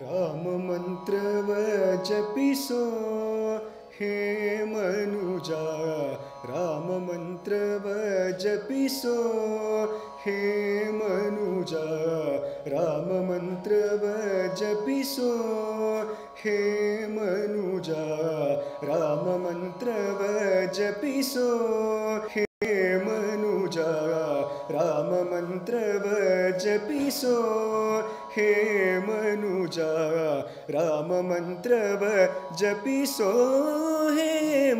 ರಾಮ ಮಂತ್ರವ ಜಪಿಸೋ ಹೇ ಮನುಜ, ರಾಮ ಮಂತ್ರವ ಜಪಿಸೋ ಹೇ ಮನುಜ, ರಾಮ ಮಂತ್ರವ ಜಪಿಸೋ ಹೇ ಮನುಜ, ರಾಮ ಮಂತ್ರವ ಜಪಿಸೋ ಹೇ ಮನುಜ, ರಾಮ ಮಂತ್ರವ ಜಪಿಸೋ ಹೇ ಮನುಜ, ರಾಮ ಮಂತ್ರವ ಜಪಿಸೋ ಹೇ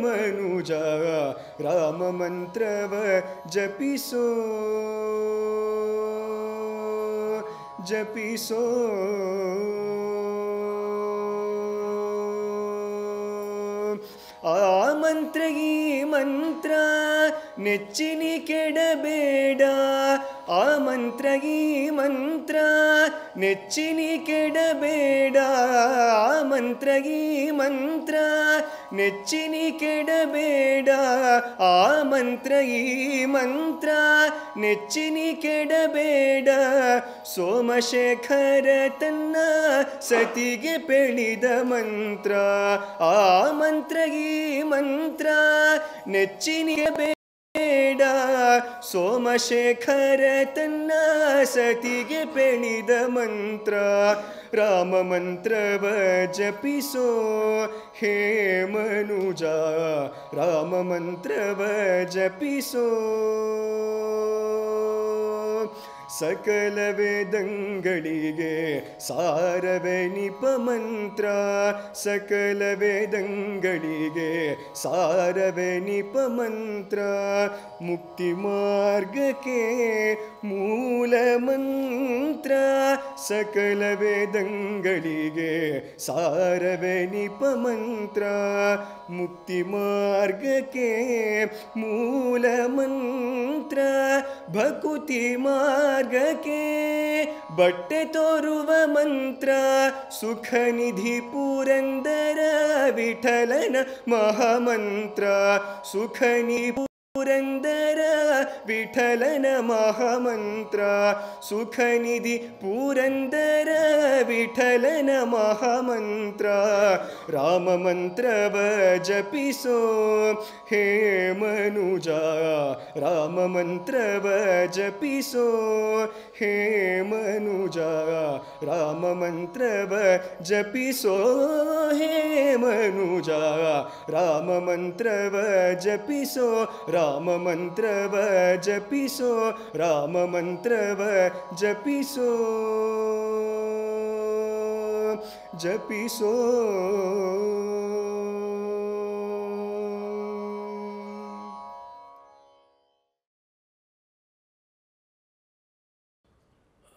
ಮನುಜ, ರಾಮ ಮಂತ್ರವ ಜಪಿಸೋ ಜಪಿಸೋ. ಆ ಮಂತ್ರ ಈ ಮಂತ್ರ ನೆಚ್ಚಿನಿ ಕೆಡಬೇಡ, ಆ ಮಂತ್ರ ಈ ಮಂತ್ರ ನೆಚ್ಚಿನಿ ಕೆಡಬೇಡ, ಆ ಮಂತ್ರ ಈ ಮಂತ್ರ ನೆಚ್ಚಿನಿ ಕೆಡಬೇಡ, ಆ ಮಂತ್ರ ಈ ಮಂತ್ರ ನೆಚ್ಚಿನಿ ಕೆಡಬೇಡ. ಸೋಮಶೇಖರ ತನ್ನ ಸತಿಗೆ ಪೆಳಿದ ಮಂತ್ರ, ಆ ಮಂತ್ರ ಈ ಮಂತ್ರ ನೆಚ್ಚಿನಿಗೆ ಬೇಡ. ಸೋಮಶೇಖರ ತನ್ನ ಸತಿಗೆ ಪೆಳಿದ ಮಂತ್ರ, ರಾಮ ಮಂತ್ರವ ಜಪಿಸೋ ಹೇ ಮನುಜ, ರಾಮ ಮಂತ್ರವ ಜಪಿಸೋ. ಸಕಲ ವೇದಂಗಳಿಗೆ ಸಾರವೇ ನಿಪ ಮಂತ್ರ, ಸಕಲ ವೇದಂಗಳಿಗೆ ಸಾರವೇ ನಿಪ ಮಂತ್ರ. ಮುಕ್ತಿ ಮಾರ್ಗಕ್ಕೆ ಮೂಲ ಮಂತ್ರ, ಸಕಲ ವೇದಂಗಳಿಗೆ ಸಾರವೇ ನಿಪ ಮಂತ್ರ. ಮುಕ್ತಿ ಮಾರ್ಗಕ್ಕೆ ಮೂಲ ಮಂತ್ರ, ಭಕುತಿ ಮಾರ್ಗಕ್ಕೆ ಬಟ್ಟೆ ತೋರುವ ಮಂತ್ರ. ಸುಖ ನಿಧಿ ಪುರಂದರ ವಿಠಲನ ಮಹಾಮಂತ್ರ, ಸುಖ ನಿಧಿ ಪುರಂದರ ವಿಠಲನ ಮಹಾಮಂತ್ರ, ಸುಖ ನಿಧಿ ಪುರಂದರ ವಿಠಲನ ಮಹಾಮಂತ್ರ. ರಾಮ ಮಂತ್ರವ ಜಪಿಸೋ ಹೇ ಮನುಜ, ರಾಮ ಮಂತ್ರವ ಜಪಿಸೋ ಹೇ ಮನುಜ, ರಾಮ ಮಂತ್ರವ ಜಪಿಸೋ ಹೇ ಮನುಜ, ರಾಮ ಮಂತ್ರವ ಜಪಿಸೋ, ರಾಮ ಮಂತ್ರವ ಜಪಿಸೋ, ರಾಮ ಮಂತ್ರವ ಜಪಿಸೋ ಜಪಿಸೋ.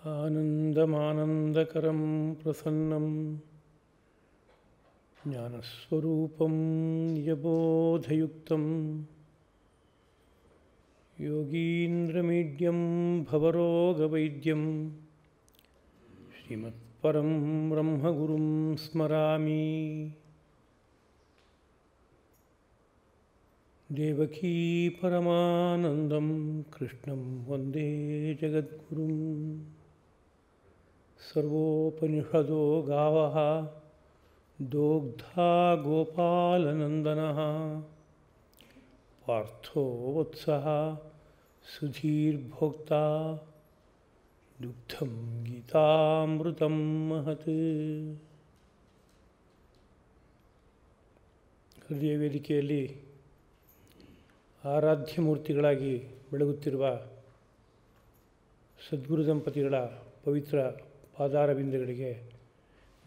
ಆನಂದಮಾನಂದಕರಂ ಪ್ರಸನ್ನಂ ಜ್ಞಾನಸ್ವರೂಪಂ ನಿಜಬೋಧಯುಕ್ತಂ ಯೋಗೀಂದ್ರಮೀಡ್ಯಂ ಭವರೋಗವೈದ್ಯಂ ಶ್ರೀಮತ್ಪರಂ ಬ್ರಹ್ಮಗುರುಂ ಸ್ಮರಾಮಿ. ದೇವಕೀ ಪರಮಾನಂದಂ ಕೃಷ್ಣಂ ವಂದೇ ಜಗದ್ಗುರುಂ. ಸರ್ವೋಪನಿಷದೋ ಗಾವಃ ದೋಗ್ಧಾ ಗೋಪಾಲನಂದನಃ ಪಾರ್ಥೋ ವತ್ಸಃ ಸುಧೀರ್ಭೋಕ್ತಾ ದುಗ್ಧಂ ಗೀತಾಮೃತಂ ಮಹತ್. ಹೃದಯ ವೇದಿಕೆಯಲ್ಲಿ ಆರಾಧ್ಯ ಮೂರ್ತಿಗಳಾಗಿ ಬೆಳಗುತ್ತಿರುವ ಸದ್ಗುರು ದಂಪತಿಗಳ ಪವಿತ್ರ ಪಾದಾರವಿಂದಗಳಿಗೆ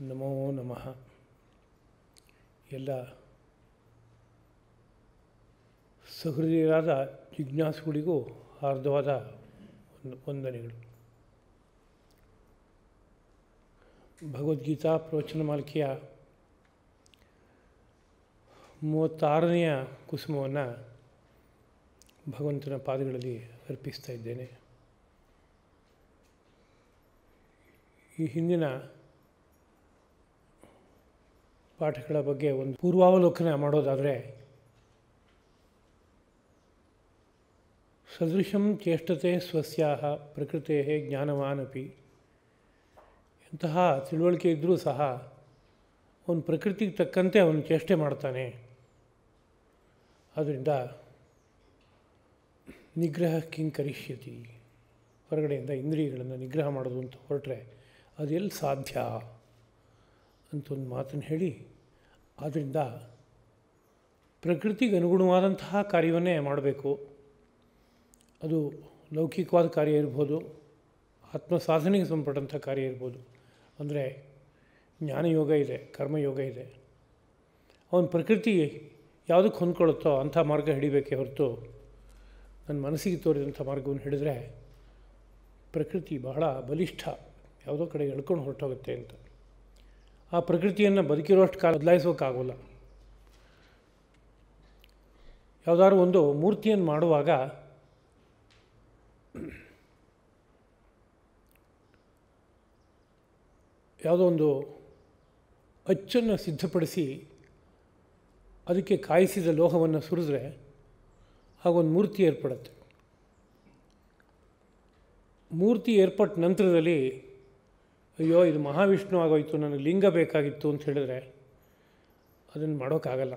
ನಮೋ ನಮಃ. ಎಲ್ಲ ಸಹೃದಯರಾದ ಜಿಜ್ಞಾಸುಗಳಿಗೂ ಹಾರ್ದವಾದ ವಂದನೆಗಳು. ಭಗವದ್ಗೀತಾ ಪ್ರವಚನ ಮಾಲಿಕೆಯ 36ನೆಯ ಕುಸುಮವನ್ನು ಭಗವಂತನ ಪಾದಗಳಲ್ಲಿ ಅರ್ಪಿಸ್ತಾ ಇದ್ದೇನೆ. ಈ ಹಿಂದಿನ ಪಾಠಗಳ ಬಗ್ಗೆ ಒಂದು ಪೂರ್ವಾವಲೋಕನ ಮಾಡೋದಾದರೆ, ಸದೃಶಂ ಚೇಷ್ಟತೆ ಸ್ವಸ್ಯಾಹ ಪ್ರಕೃತೆ ಜ್ಞಾನವಾನಪಿ ಇಂತಹ ತಿಳುವಳಿಕೆ ಇದ್ದರೂ ಸಹ ಅವನು ಪ್ರಕೃತಿಗೆ ತಕ್ಕಂತೆ ಅವನು ಚೇಷ್ಟೆ ಮಾಡ್ತಾನೆ. ಆದ್ದರಿಂದ ನಿಗ್ರಹ ಕಿಂಕರಿಷ್ಯತಿ, ಹೊರಗಡೆಯಿಂದ ಇಂದ್ರಿಯಗಳನ್ನು ನಿಗ್ರಹ ಮಾಡೋದು ಅಂತ ಹೊರಟ್ರೆ ಅದೆಲ್ಲಿ ಸಾಧ್ಯ ಅಂತ ಒಂದು ಮಾತನ್ನು ಹೇಳಿ, ಆದ್ದರಿಂದ ಪ್ರಕೃತಿಗೆ ಅನುಗುಣವಾದಂತಹ ಕಾರ್ಯವನ್ನೇ ಮಾಡಬೇಕು. ಅದು ಲೌಕಿಕವಾದ ಕಾರ್ಯ ಇರ್ಬೋದು, ಆತ್ಮ ಸಾಧನೆಗೆ ಸಂಬಂಧಪಟ್ಟಂಥ ಕಾರ್ಯ ಇರ್ಬೋದು. ಅಂದರೆ ಜ್ಞಾನಯೋಗ ಇದೆ, ಕರ್ಮಯೋಗ ಇದೆ. ಅವನ ಪ್ರಕೃತಿ ಯಾವುದಕ್ಕೆ ಹೊಂದ್ಕೊಳ್ಳುತ್ತೋ ಅಂಥ ಮಾರ್ಗ ಹಿಡಿಬೇಕೇ ಹೊರತು ನನ್ನ ಮನಸ್ಸಿಗೆ ತೋರಿದಂಥ ಮಾರ್ಗವನ್ನು ಹಿಡಿದ್ರೆ ಪ್ರಕೃತಿ ಬಹಳ ಬಲಿಷ್ಠ, ಯಾವುದೋ ಕಡೆ ಎಳ್ಕೊಂಡು ಹೊರಟೋಗುತ್ತೆ ಅಂತ. ಆ ಪ್ರಕೃತಿಯನ್ನು ಬದುಕಿರೋಷ್ಟು ಕಾಲ ಬದಲಾಯಿಸೋಕ್ಕಾಗೋಲ್ಲ. ಯಾವುದಾದ್ರು ಒಂದು ಮೂರ್ತಿಯನ್ನು ಮಾಡುವಾಗ ಯಾವುದೋ ಒಂದು ಅಚ್ಚನ್ನು ಸಿದ್ಧಪಡಿಸಿ ಅದಕ್ಕೆ ಕಾಯಿಸಿದ ಲೋಹವನ್ನು ಸುರಿದ್ರೆ ಹಾಗೊಂದು ಮೂರ್ತಿ ಏರ್ಪಡುತ್ತೆ. ಮೂರ್ತಿ ಏರ್ಪಟ್ಟ ನಂತರದಲ್ಲಿ ಅಯ್ಯೋ ಇದು ಮಹಾವಿಷ್ಣು ಆಗೋಯ್ತು, ನನಗೆ ಲಿಂಗ ಬೇಕಾಗಿತ್ತು ಅಂತ ಹೇಳಿದ್ರೆ ಅದನ್ನು ಮಾಡೋಕ್ಕಾಗಲ್ಲ.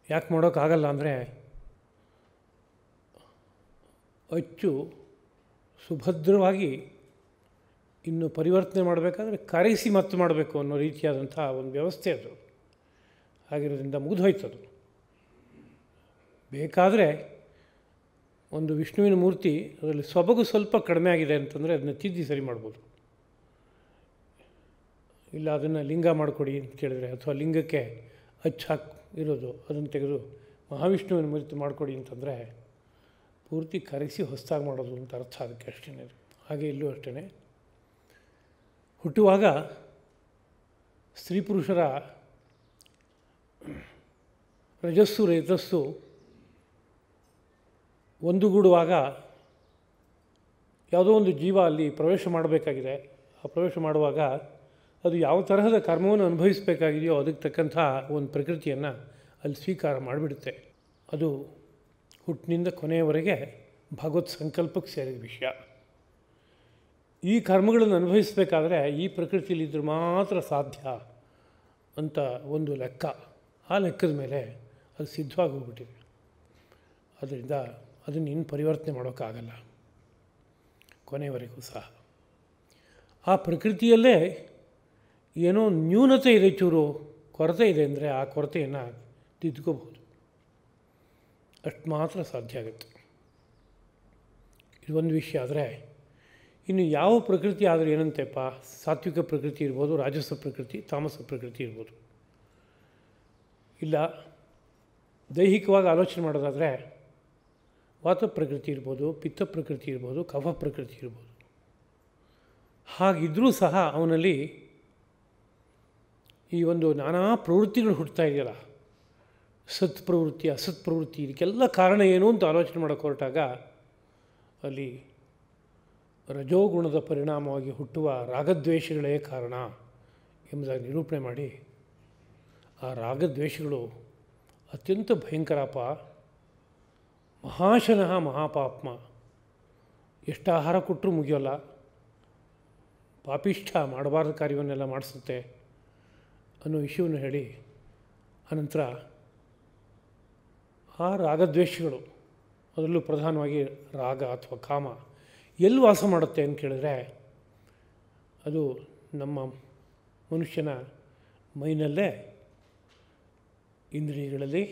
ಯಾಕೆ ಮಾಡೋಕ್ಕಾಗಲ್ಲ ಅಂದರೆ ಅಚ್ಚು ಸುಭದ್ರವಾಗಿ ಇನ್ನು ಪರಿವರ್ತನೆ ಮಾಡಬೇಕಾದ್ರೆ ಕರೆಸಿ ಮತ್ತೆ ಮಾಡಬೇಕು ಅನ್ನೋ ರೀತಿಯಾದಂಥ ಒಂದು ವ್ಯವಸ್ಥೆ ಅದು. ಆಗಿರೋದ್ರಿಂದ ಮುಗಿದೋಯ್ತದು. ಬೇಕಾದರೆ ಒಂದು ವಿಷ್ಣುವಿನ ಮೂರ್ತಿ ಅದರಲ್ಲಿ ಸೊಬಗು ಸ್ವಲ್ಪ ಕಡಿಮೆ ಆಗಿದೆ ಅಂತಂದರೆ ಅದನ್ನ ತಿದ್ದಿ ಸರಿ ಮಾಡ್ಬೋದು. ಇಲ್ಲ ಅದನ್ನು ಲಿಂಗ ಮಾಡಿಕೊಡಿ ಅಂತ ಕೇಳಿದರೆ, ಅಥವಾ ಲಿಂಗಕ್ಕೆ ಅಚ್ಚು ಇರೋದು ಅದನ್ನು ತೆಗೆದು ಮಹಾವಿಷ್ಣುವಿನ ಮೂರ್ತಿ ಮಾಡಿಕೊಡಿ ಅಂತಂದರೆ ಪೂರ್ತಿ ಕರೆಸಿ ಹೊಸದಾಗಿ ಮಾಡೋದು ಅಂತ ಅರ್ಥ. ಅದಕ್ಕೆ ಅಷ್ಟೇ. ಹಾಗೆ ಇಲ್ಲೂ ಅಷ್ಟೇ. ಹುಟ್ಟುವಾಗ ಸ್ತ್ರೀ ಪುರುಷರ ರಜಸ್ಸು ರೇತಸ್ಸು ಒಂದುಗೂಡುವಾಗ ಯಾವುದೋ ಒಂದು ಜೀವ ಅಲ್ಲಿ ಪ್ರವೇಶ ಮಾಡಬೇಕಾಗಿದೆ. ಆ ಪ್ರವೇಶ ಮಾಡುವಾಗ ಅದು ಯಾವ ತರಹದ ಕರ್ಮವನ್ನು ಅನುಭವಿಸಬೇಕಾಗಿದೆಯೋ ಅದಕ್ಕೆ ತಕ್ಕಂಥ ಒಂದು ಪ್ರಕೃತಿಯನ್ನು ಅಲ್ಲಿ ಸ್ವೀಕಾರ ಮಾಡಿಬಿಡುತ್ತೆ. ಅದು ಹುಟ್ಟಿನಿಂದ ಕೊನೆಯವರೆಗೆ ಭಗವತ್ ಸಂಕಲ್ಪಕ್ಕೆ ಸೇರಿದ ವಿಷಯ. ಈ ಕರ್ಮಗಳನ್ನು ಅನುಭವಿಸಬೇಕಾದ್ರೆ ಈ ಪ್ರಕೃತಿಯಲ್ಲಿದ್ದರೆ ಮಾತ್ರ ಸಾಧ್ಯ ಅಂತ ಒಂದು ಲೆಕ್ಕ. ಆ ಲೆಕ್ಕದ ಮೇಲೆ ಅದು ಸಿದ್ಧವಾಗಿ ಹೋಗ್ಬಿಟ್ಟಿದೆ. ಅದರಿಂದ ಅದನ್ನು ಇನ್ನು ಪರಿವರ್ತನೆ ಮಾಡೋಕ್ಕಾಗಲ್ಲ ಕೊನೆಯವರೆಗೂ ಸಹ. ಆ ಪ್ರಕೃತಿಯಲ್ಲೇ ಏನೋ ನ್ಯೂನತೆ ಇದೆ, ಚೂರು ಕೊರತೆ ಇದೆ ಅಂದರೆ ಆ ಕೊರತೆಯನ್ನು ತಿದ್ದುಕೋಬಹುದು. ಅಷ್ಟು ಮಾತ್ರ ಸಾಧ್ಯ ಆಗುತ್ತೆ. ಇದು ಒಂದು ವಿಷಯ. ಆದರೆ ಇನ್ನು ಯಾವ ಪ್ರಕೃತಿ ಆದರೆ ಏನಂತೆಪ್ಪ, ಸಾತ್ವಿಕ ಪ್ರಕೃತಿ ಇರ್ಬೋದು, ರಾಜಸ ಪ್ರಕೃತಿ, ತಾಮಸ ಪ್ರಕೃತಿ ಇರ್ಬೋದು. ಇಲ್ಲ ದೈಹಿಕವಾಗಿ ಆಲೋಚನೆ ಮಾಡೋದಾದರೆ ವಾತ ಪ್ರಕೃತಿ ಇರ್ಬೋದು, ಪಿತ್ತ ಪ್ರಕೃತಿ ಇರ್ಬೋದು, ಕಫ ಪ್ರಕೃತಿ ಇರ್ಬೋದು. ಹಾಗಿದ್ದರೂ ಸಹ ಅವನಲ್ಲಿ ಈ ಒಂದು ನಾನಾ ಪ್ರವೃತ್ತಿಗಳು ಹುಟ್ಟುತ್ತಾ ಇದೆಯಲ್ಲ, ಸತ್ ಪ್ರವೃತ್ತಿ, ಅಸತ್ ಪ್ರವೃತ್ತಿ, ಇದಕ್ಕೆಲ್ಲ ಕಾರಣ ಏನು ಅಂತ ಆಲೋಚನೆ ಮಾಡೋಕ್ಕೆ ಹೊರಟಾಗ ಅಲ್ಲಿ ರಜೋಗುಣದ ಪರಿಣಾಮವಾಗಿ ಹುಟ್ಟುವ ರಾಗದ್ವೇಷಗಳೇ ಕಾರಣ ಎಂಬುದಾಗಿ ನಿರೂಪಣೆ ಮಾಡಿ, ಆ ರಾಗದ್ವೇಷಗಳು ಅತ್ಯಂತ ಭಯಂಕರಪ, ಮಹಾಶನಃ ಮಹಾಪಾಪ್ಮ, ಎಷ್ಟು ಆಹಾರ ಕೊಟ್ಟರೂ ಮುಗಿಯೋಲ್ಲ, ಪಾಪಿಷ್ಠ, ಮಾಡಬಾರ್ದ ಕಾರ್ಯವನ್ನೆಲ್ಲ ಮಾಡಿಸುತ್ತೆ ಅನ್ನೋ ವಿಷಯವನ್ನು ಹೇಳಿ, ಅನಂತರ ಆ ರಾಗದ್ವೇಷಗಳು, ಅದರಲ್ಲೂ ಪ್ರಧಾನವಾಗಿ ರಾಗ ಅಥವಾ ಕಾಮ ಎಲ್ಲಿ ವಾಸ ಮಾಡುತ್ತೆ ಅಂತ ಕೇಳಿದ್ರೆ ಅದು ನಮ್ಮ ಮನುಷ್ಯನ ಮೈನಲ್ಲೇ, ಇಂದ್ರಿಯಗಳಲ್ಲಿ,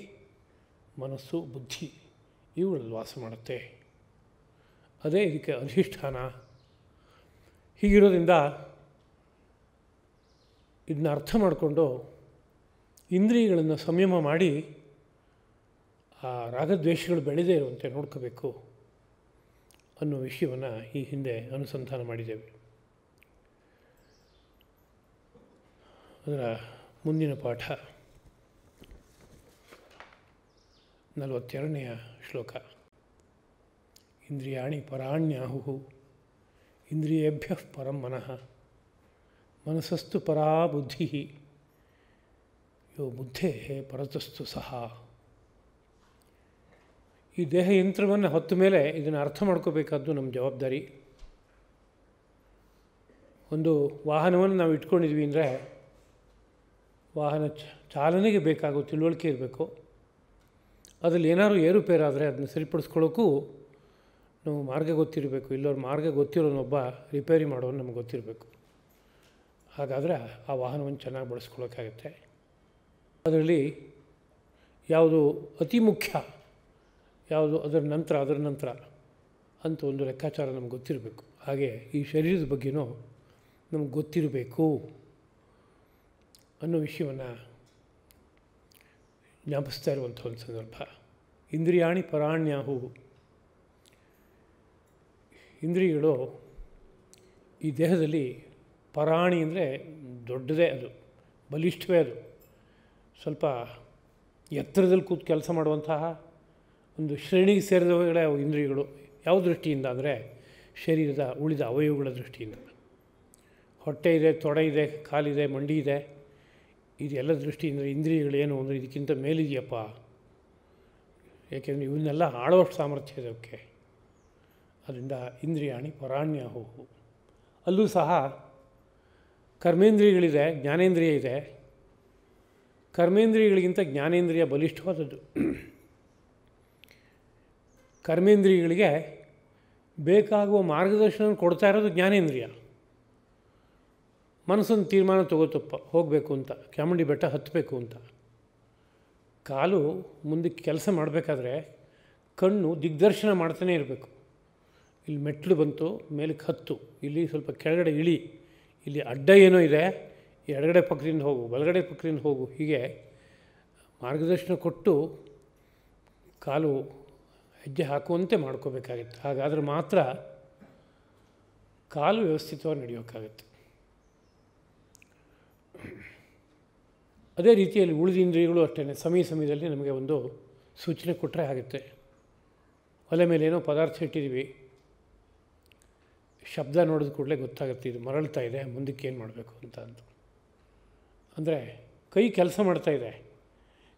ಮನಸ್ಸು, ಬುದ್ಧಿ ಇವುಗಳಲ್ಲಿ ವಾಸ ಮಾಡುತ್ತೆ. ಅದೇ ಇದಕ್ಕೆ ಅಧಿಷ್ಠಾನ. ಹೀಗಿರೋದ್ರಿಂದ ಇದನ್ನ ಅರ್ಥ ಮಾಡಿಕೊಂಡು ಇಂದ್ರಿಯಗಳನ್ನು ಸಂಯಮ ಮಾಡಿ ಆ ರಾಗದ್ವೇಷಗಳು ಬೆಳೆದೇ ಇರುವಂತೆ ನೋಡ್ಕೋಬೇಕು ಅನ್ನೋ ವಿಷಯವನ್ನು ಈ ಹಿಂದೆ ಅನುಸಂಧಾನ ಮಾಡಿದ್ದೇವೆ. ಅದರ ಮುಂದಿನ ಪಾಠ 42ನೆಯ ಶ್ಲೋಕ. ಇಂದ್ರಿಯಾಣಿ ಪರಾಣ್ಯಾಹು ಇಂದ್ರಿಯೇಭ್ಯಃ ಪರಂ ಮನಃ ಮನಸಸ್ತು ಪರಾ ಬುದ್ಧಿ ಯೋ ಬುದ್ಧೇ ಪರತಸ್ತು ಸಹ. ಈ ದೇಹ ಯಂತ್ರವನ್ನು ಹೊತ್ತ ಮೇಲೆ ಇದನ್ನು ಅರ್ಥ ಮಾಡ್ಕೋಬೇಕಾದ್ದು ನಮ್ಮ ಜವಾಬ್ದಾರಿ. ಒಂದು ವಾಹನವನ್ನು ನಾವು ಇಟ್ಕೊಂಡಿದ್ವಿ ಅಂದರೆ ವಾಹನ ಚಾಲನೆಗೆ ಬೇಕಾಗೋ ತಿಳುವಳಿಕೆ ಇರಬೇಕು. ಅದರಲ್ಲಿ ಏನಾದ್ರು ಏರುಪೇರಾದರೆ ಅದನ್ನು ಸರಿಪಡಿಸ್ಕೊಳ್ಳೋಕ್ಕೂ ನಾವು ಮಾರ್ಗ ಗೊತ್ತಿರಬೇಕು. ಇಲ್ಲವ್ರ ಮಾರ್ಗ ಗೊತ್ತಿರೋನೊಬ್ಬ ರಿಪೇರಿ ಮಾಡೋನು ನಮ್ಗೆ ಗೊತ್ತಿರಬೇಕು. ಹಾಗಾದರೆ ಆ ವಾಹನವನ್ನು ಚೆನ್ನಾಗಿ ಬಳಸ್ಕೊಳ್ಳೋಕ್ಕಾಗತ್ತೆ. ಅದರಲ್ಲಿ ಯಾವುದು ಅತಿ ಮುಖ್ಯ, ಯಾವುದು ಅದರ ನಂತರ ಅಂತ ಒಂದು ಲೆಕ್ಕಾಚಾರ ನಮ್ಗೆ ಗೊತ್ತಿರಬೇಕು. ಹಾಗೆ ಈ ಶರೀರದ ಬಗ್ಗೆನೂ ನಮ್ಗೆ ಗೊತ್ತಿರಬೇಕು ಅನ್ನೋ ವಿಷಯವನ್ನು ಜ್ಞಾಪಿಸ್ತಾ ಇರುವಂಥ ಒಂದು ಸಂದರ್ಭ. ಇಂದ್ರಿಯಾಣಿ ಪರಾಣ್ಯಾಹು. ಇಂದ್ರಿಯಗಳು ಈ ದೇಹದಲ್ಲಿ ಪರಾಣಿ ಅಂದರೆ ದೊಡ್ಡದೇ, ಅದು ಬಲಿಷ್ಠವೇ, ಅದು ಸ್ವಲ್ಪ ಎತ್ತರದಲ್ಲಿ ಕೂತು ಕೆಲಸ ಮಾಡುವಂತಹ ಒಂದು ಶ್ರೇಣಿಗೆ ಸೇರಿದವುಗಳೇ ಅವು ಇಂದ್ರಿಯಗಳು. ಯಾವ ದೃಷ್ಟಿಯಿಂದ ಅಂದರೆ ಶರೀರದ ಉಳಿದ ಅವಯವಗಳ ದೃಷ್ಟಿಯಿಂದ. ಹೊಟ್ಟೆ ಇದೆ, ತೊಡೆ ಇದೆ, ಕಾಲಿದೆ, ಮಂಡಿ ಇದೆ, ಇದೆಲ್ಲ ದೃಷ್ಟಿಯಿಂದ ಇಂದ್ರಿಯಗಳೇನು ಅಂದರೆ ಇದಕ್ಕಿಂತ ಮೇಲಿದೆಯಪ್ಪ. ಏಕೆಂದರೆ ಇವನ್ನೆಲ್ಲ ಆಳುವಷ್ಟು ಸಾಮರ್ಥ್ಯ ಇದೆ ಅವಕ್ಕೆ. ಅದರಿಂದ ಇಂದ್ರಿಯಾಣಿ ಪರಾಣ್ಯಾಹು. ಅಲ್ಲೂ ಸಹ ಕರ್ಮೇಂದ್ರಿಯಗಳಿದೆ, ಜ್ಞಾನೇಂದ್ರಿಯ ಇದೆ. ಕರ್ಮೇಂದ್ರಿಯಗಳಿಗಿಂತ ಜ್ಞಾನೇಂದ್ರಿಯ ಬಲಿಷ್ಠವಾದದ್ದು. ಕರ್ಮೇಂದ್ರಿಯಗಳಿಗೆ ಬೇಕಾಗುವ ಮಾರ್ಗದರ್ಶನ ಕೊಡ್ತಾ ಇರೋದು ಜ್ಞಾನೇಂದ್ರಿಯ. ಮನಸ್ಸೊಂದು ತೀರ್ಮಾನ ತಗೋತಪ್ಪ, ಹೋಗಬೇಕು ಅಂತ, ಚಾಮುಂಡಿ ಬೆಟ್ಟ ಹತ್ತಬೇಕು ಅಂತ. ಕಾಲು ಮುಂದಕ್ಕೆ ಕೆಲಸ ಮಾಡಬೇಕಾದ್ರೆ ಕಣ್ಣು ದಿಗ್ದರ್ಶನ ಮಾಡ್ತಾನೆ ಇರಬೇಕು. ಇಲ್ಲಿ ಮೆಟ್ಲು ಬಂತು, ಮೇಲಕ್ಕೆ ಹತ್ತು, ಇಲ್ಲಿ ಸ್ವಲ್ಪ ಕೆಳಗಡೆ ಇಳಿ, ಇಲ್ಲಿ ಅಡ್ಡ ಏನೋ ಇದೆ, ಎಡಗಡೆ ಪಕ್ಕದಿಂದ ಹೋಗು, ಬಲಗಡೆ ಪಕ್ಕದಿಂದ ಹೋಗು, ಹೀಗೆ ಮಾರ್ಗದರ್ಶನ ಕೊಟ್ಟು ಕಾಲು ಹೆಜ್ಜೆ ಹಾಕುವಂತೆ ಮಾಡ್ಕೋಬೇಕಾಗುತ್ತೆ. ಹಾಗಾದರೆ ಮಾತ್ರ ಕಾಲು ವ್ಯವಸ್ಥಿತವಾಗಿ ನಡೆಯೋಕ್ಕಾಗತ್ತೆ. ಅದೇ ರೀತಿಯಲ್ಲಿ ಉಳಿದ ಇಂದ್ರಿಯಗಳು ಅಷ್ಟೇ ಸಮಯದಲ್ಲಿ ನಮಗೆ ಒಂದು ಸೂಚನೆ ಕೊಟ್ಟರೆ ಆಗುತ್ತೆ. ಒಲೆ ಮೇಲೆ ಏನೋ ಪದಾರ್ಥ ಇಟ್ಟಿದ್ದೀವಿ, ಶಬ್ದ ನೋಡಿದ ಕೂಡಲೇ ಗೊತ್ತಾಗುತ್ತೆ ಇದು ಮರಳ್ತಾ ಇದೆ, ಮುಂದಕ್ಕೆ ಏನು ಮಾಡಬೇಕು ಅಂತ. ಅಂದರೆ ಕೈ ಕೆಲಸ ಮಾಡ್ತಾಯಿದೆ,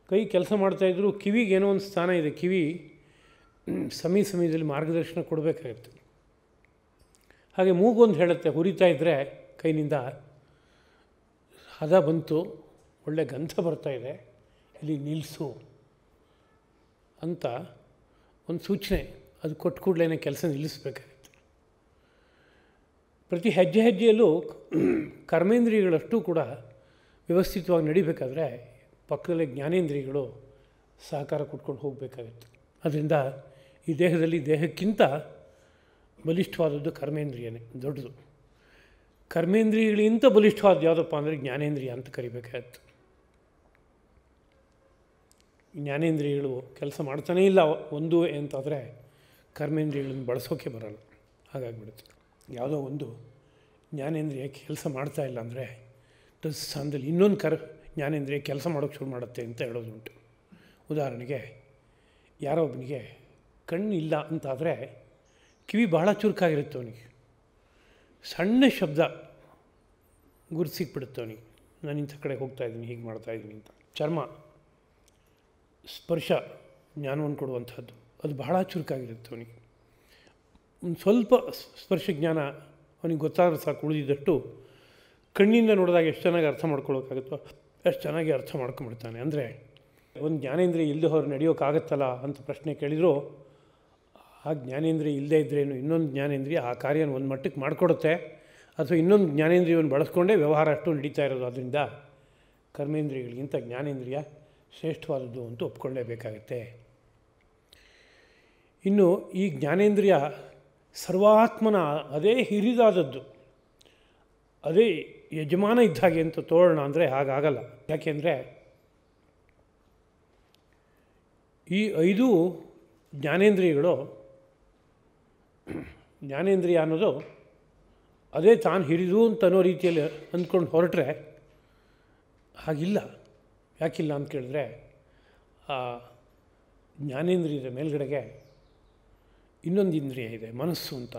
ಕೈ ಕೆಲಸ ಮಾಡ್ತಾಯಿದ್ರು ಕಿವಿಗೆ ಏನೋ ಒಂದು ಸ್ಥಾನ ಇದೆ, ಕಿವಿ ಸಮಯದಲ್ಲಿ ಮಾರ್ಗದರ್ಶನ ಕೊಡಬೇಕಾಗುತ್ತೆ. ಹಾಗೆ ಮೂಗೊಂದು ಹೇಳುತ್ತೆ, ಹುರಿತಾ ಇದ್ದರೆ ಕೈನಿಂದ ಹದ ಬಂತು, ಒಳ್ಳೆ ಗಂಧ ಬರ್ತಾಯಿದೆ, ಇಲ್ಲಿ ನಿಲ್ಲಿಸು ಅಂತ ಒಂದು ಸೂಚನೆ ಅದು ಕೊಟ್ಟು ಕೂಡಲೇ ಕೆಲಸ ನಿಲ್ಲಿಸಬೇಕಾಗುತ್ತೆ. ಪ್ರತಿ ಹೆಜ್ಜೆಯಲ್ಲೂ ಕರ್ಮೇಂದ್ರಿಯಗಳಷ್ಟು ಕೂಡ ವ್ಯವಸ್ಥಿತವಾಗಿ ನಡಿಬೇಕಾದ್ರೆ ಪಕ್ಕದಲ್ಲೇ ಜ್ಞಾನೇಂದ್ರಿಯಗಳು ಸಹಕಾರ ಕೊಟ್ಕೊಂಡು ಹೋಗಬೇಕಾಗುತ್ತೆ. ಅದರಿಂದ ಈ ದೇಹದಲ್ಲಿ ದೇಹಕ್ಕಿಂತ ಬಲಿಷ್ಠವಾದದ್ದು ಕರ್ಮೇಂದ್ರಿಯನೇ ದೊಡ್ಡದು. ಕರ್ಮೇಂದ್ರಿಯಗಳಿಗಿಂತ ಬಲಿಷ್ಠವಾದ ಯಾವುದಪ್ಪ ಅಂದರೆ ಜ್ಞಾನೇಂದ್ರಿಯ ಅಂತ ಕರಿಬೇಕಾಗತ್ತೆ. ಜ್ಞಾನೇಂದ್ರಿಯಗಳು ಕೆಲಸ ಮಾಡ್ತಾನೇ ಇಲ್ಲ ಒಂದು ಅಂತಾದರೆ ಕರ್ಮೇಂದ್ರಿಯಗಳನ್ನು ಬಳಸೋಕ್ಕೆ ಬರೋಲ್ಲ, ಹಾಗಾಗಿಬಿಡುತ್ತೆ. ಯಾವುದೋ ಒಂದು ಜ್ಞಾನೇಂದ್ರಿಯ ಕೆಲಸ ಮಾಡ್ತಾ ಇಲ್ಲ ಅಂದರೆ ಸ್ಥಾನದಲ್ಲಿ ಇನ್ನೊಂದು ಜ್ಞಾನೇಂದ್ರಿಯ ಕೆಲಸ ಮಾಡೋಕ್ಕೆ ಶುರು ಮಾಡುತ್ತೆ ಅಂತ ಹೇಳೋದುಂಟು. ಉದಾಹರಣೆಗೆ ಯಾರೋ ಒಬ್ಬನಿಗೆ ಕಣ್ಣು ಇಲ್ಲ ಅಂತಾದರೆ ಕಿವಿ ಬಹಳ ಚುರುಕಾಗಿರುತ್ತೆ, ಅವನಿಗೆ ಸಣ್ಣ ಶಬ್ದ ಗುರುತಿಸಿಕ್ಬಿಡುತ್ತೆ ಅವನಿಗೆ, ನಾನು ಇಂಥ ಕಡೆ ಹೋಗ್ತಾಯಿದ್ದೀನಿ, ಹೀಗೆ ಮಾಡ್ತಾಯಿದ್ದೀನಿ ಅಂತ. ಚರ್ಮ ಸ್ಪರ್ಶ ಜ್ಞಾನವನ್ನು ಕೊಡುವಂಥದ್ದು, ಅದು ಬಹಳ ಚುರುಕಾಗಿರುತ್ತೆ ಅವನಿಗೆ. ಒಂದು ಸ್ವಲ್ಪ ಸ್ಪರ್ಶ ಜ್ಞಾನ ಅವನಿಗೆ ಗೊತ್ತಾದ್ರೆ ಸಾಕು, ಉಳಿದಿದ್ದಷ್ಟು ಕಣ್ಣಿಂದ ನೋಡಿದಾಗ ಎಷ್ಟು ಚೆನ್ನಾಗಿ ಅರ್ಥ ಮಾಡ್ಕೊಳ್ಳೋಕ್ಕಾಗುತ್ತೋ ಅಷ್ಟು ಚೆನ್ನಾಗಿ ಅರ್ಥ ಮಾಡ್ಕೊಂಬಿಡ್ತಾನೆ. ಅಂದರೆ ಒಂದು ಜ್ಞಾನೇಂದ್ರಿಯ ಇಲ್ಲದೆ ಹೋದ್ರೆ ನಡೆಯೋಕ್ಕಾಗತ್ತಲ್ಲ ಅಂತ ಪ್ರಶ್ನೆ ಕೇಳಿದರೂ, ಆ ಜ್ಞಾನೇಂದ್ರಿಯ ಇಲ್ಲದೇ ಇದ್ರೇನು ಇನ್ನೊಂದು ಜ್ಞಾನೇಂದ್ರಿಯ ಆ ಕಾರ್ಯನ ಒಂದು ಮಟ್ಟಕ್ಕೆ ಮಾಡಿಕೊಡುತ್ತೆ, ಅಥವಾ ಇನ್ನೊಂದು ಜ್ಞಾನೇಂದ್ರಿಯವನ್ನು ಬಳಸ್ಕೊಂಡೇ ವ್ಯವಹಾರ ಅಷ್ಟು ನಡೀತಾ ಇರೋದು. ಆದ್ದರಿಂದ ಕರ್ಮೇಂದ್ರಿಯಗಳಿಗಿಂತ ಜ್ಞಾನೇಂದ್ರಿಯ ಶ್ರೇಷ್ಠವಾದದ್ದು ಅಂತ ಒಪ್ಕೊಳ್ಳೇಬೇಕಾಗತ್ತೆ. ಇನ್ನು ಈ ಜ್ಞಾನೇಂದ್ರಿಯ ಸರ್ವಾತ್ಮನ ಅದೇ ಹಿರಿದಾದದ್ದು, ಅದೇ ಯಜಮಾನ ಇದ್ದ ಹಾಗೆ ಅಂತ ತೋರೋಣ ಅಂದರೆ ಹಾಗಾಗಲ್ಲ. ಯಾಕೆಂದರೆ ಈ 5 ಜ್ಞಾನೇಂದ್ರಿಯಗಳು, ಜ್ಞಾನೇಂದ್ರಿಯ ಅನ್ನೋದು ಅದೇ ತಾನು ಹಿರಿದು ಅಂತ ಅನ್ನೋ ರೀತಿಯಲ್ಲಿ ಅಂದ್ಕೊಂಡು ಹೊರಟ್ರೆ ಹಾಗಿಲ್ಲ. ಯಾಕಿಲ್ಲ ಅಂತ ಕೇಳಿದ್ರೆ, ಆ ಜ್ಞಾನೇಂದ್ರಿಯದ ಮೇಲ್ಗಡೆಗೆ ಇನ್ನೊಂದು ಇಂದ್ರಿಯ ಇದೆ, ಮನಸ್ಸು ಅಂತ.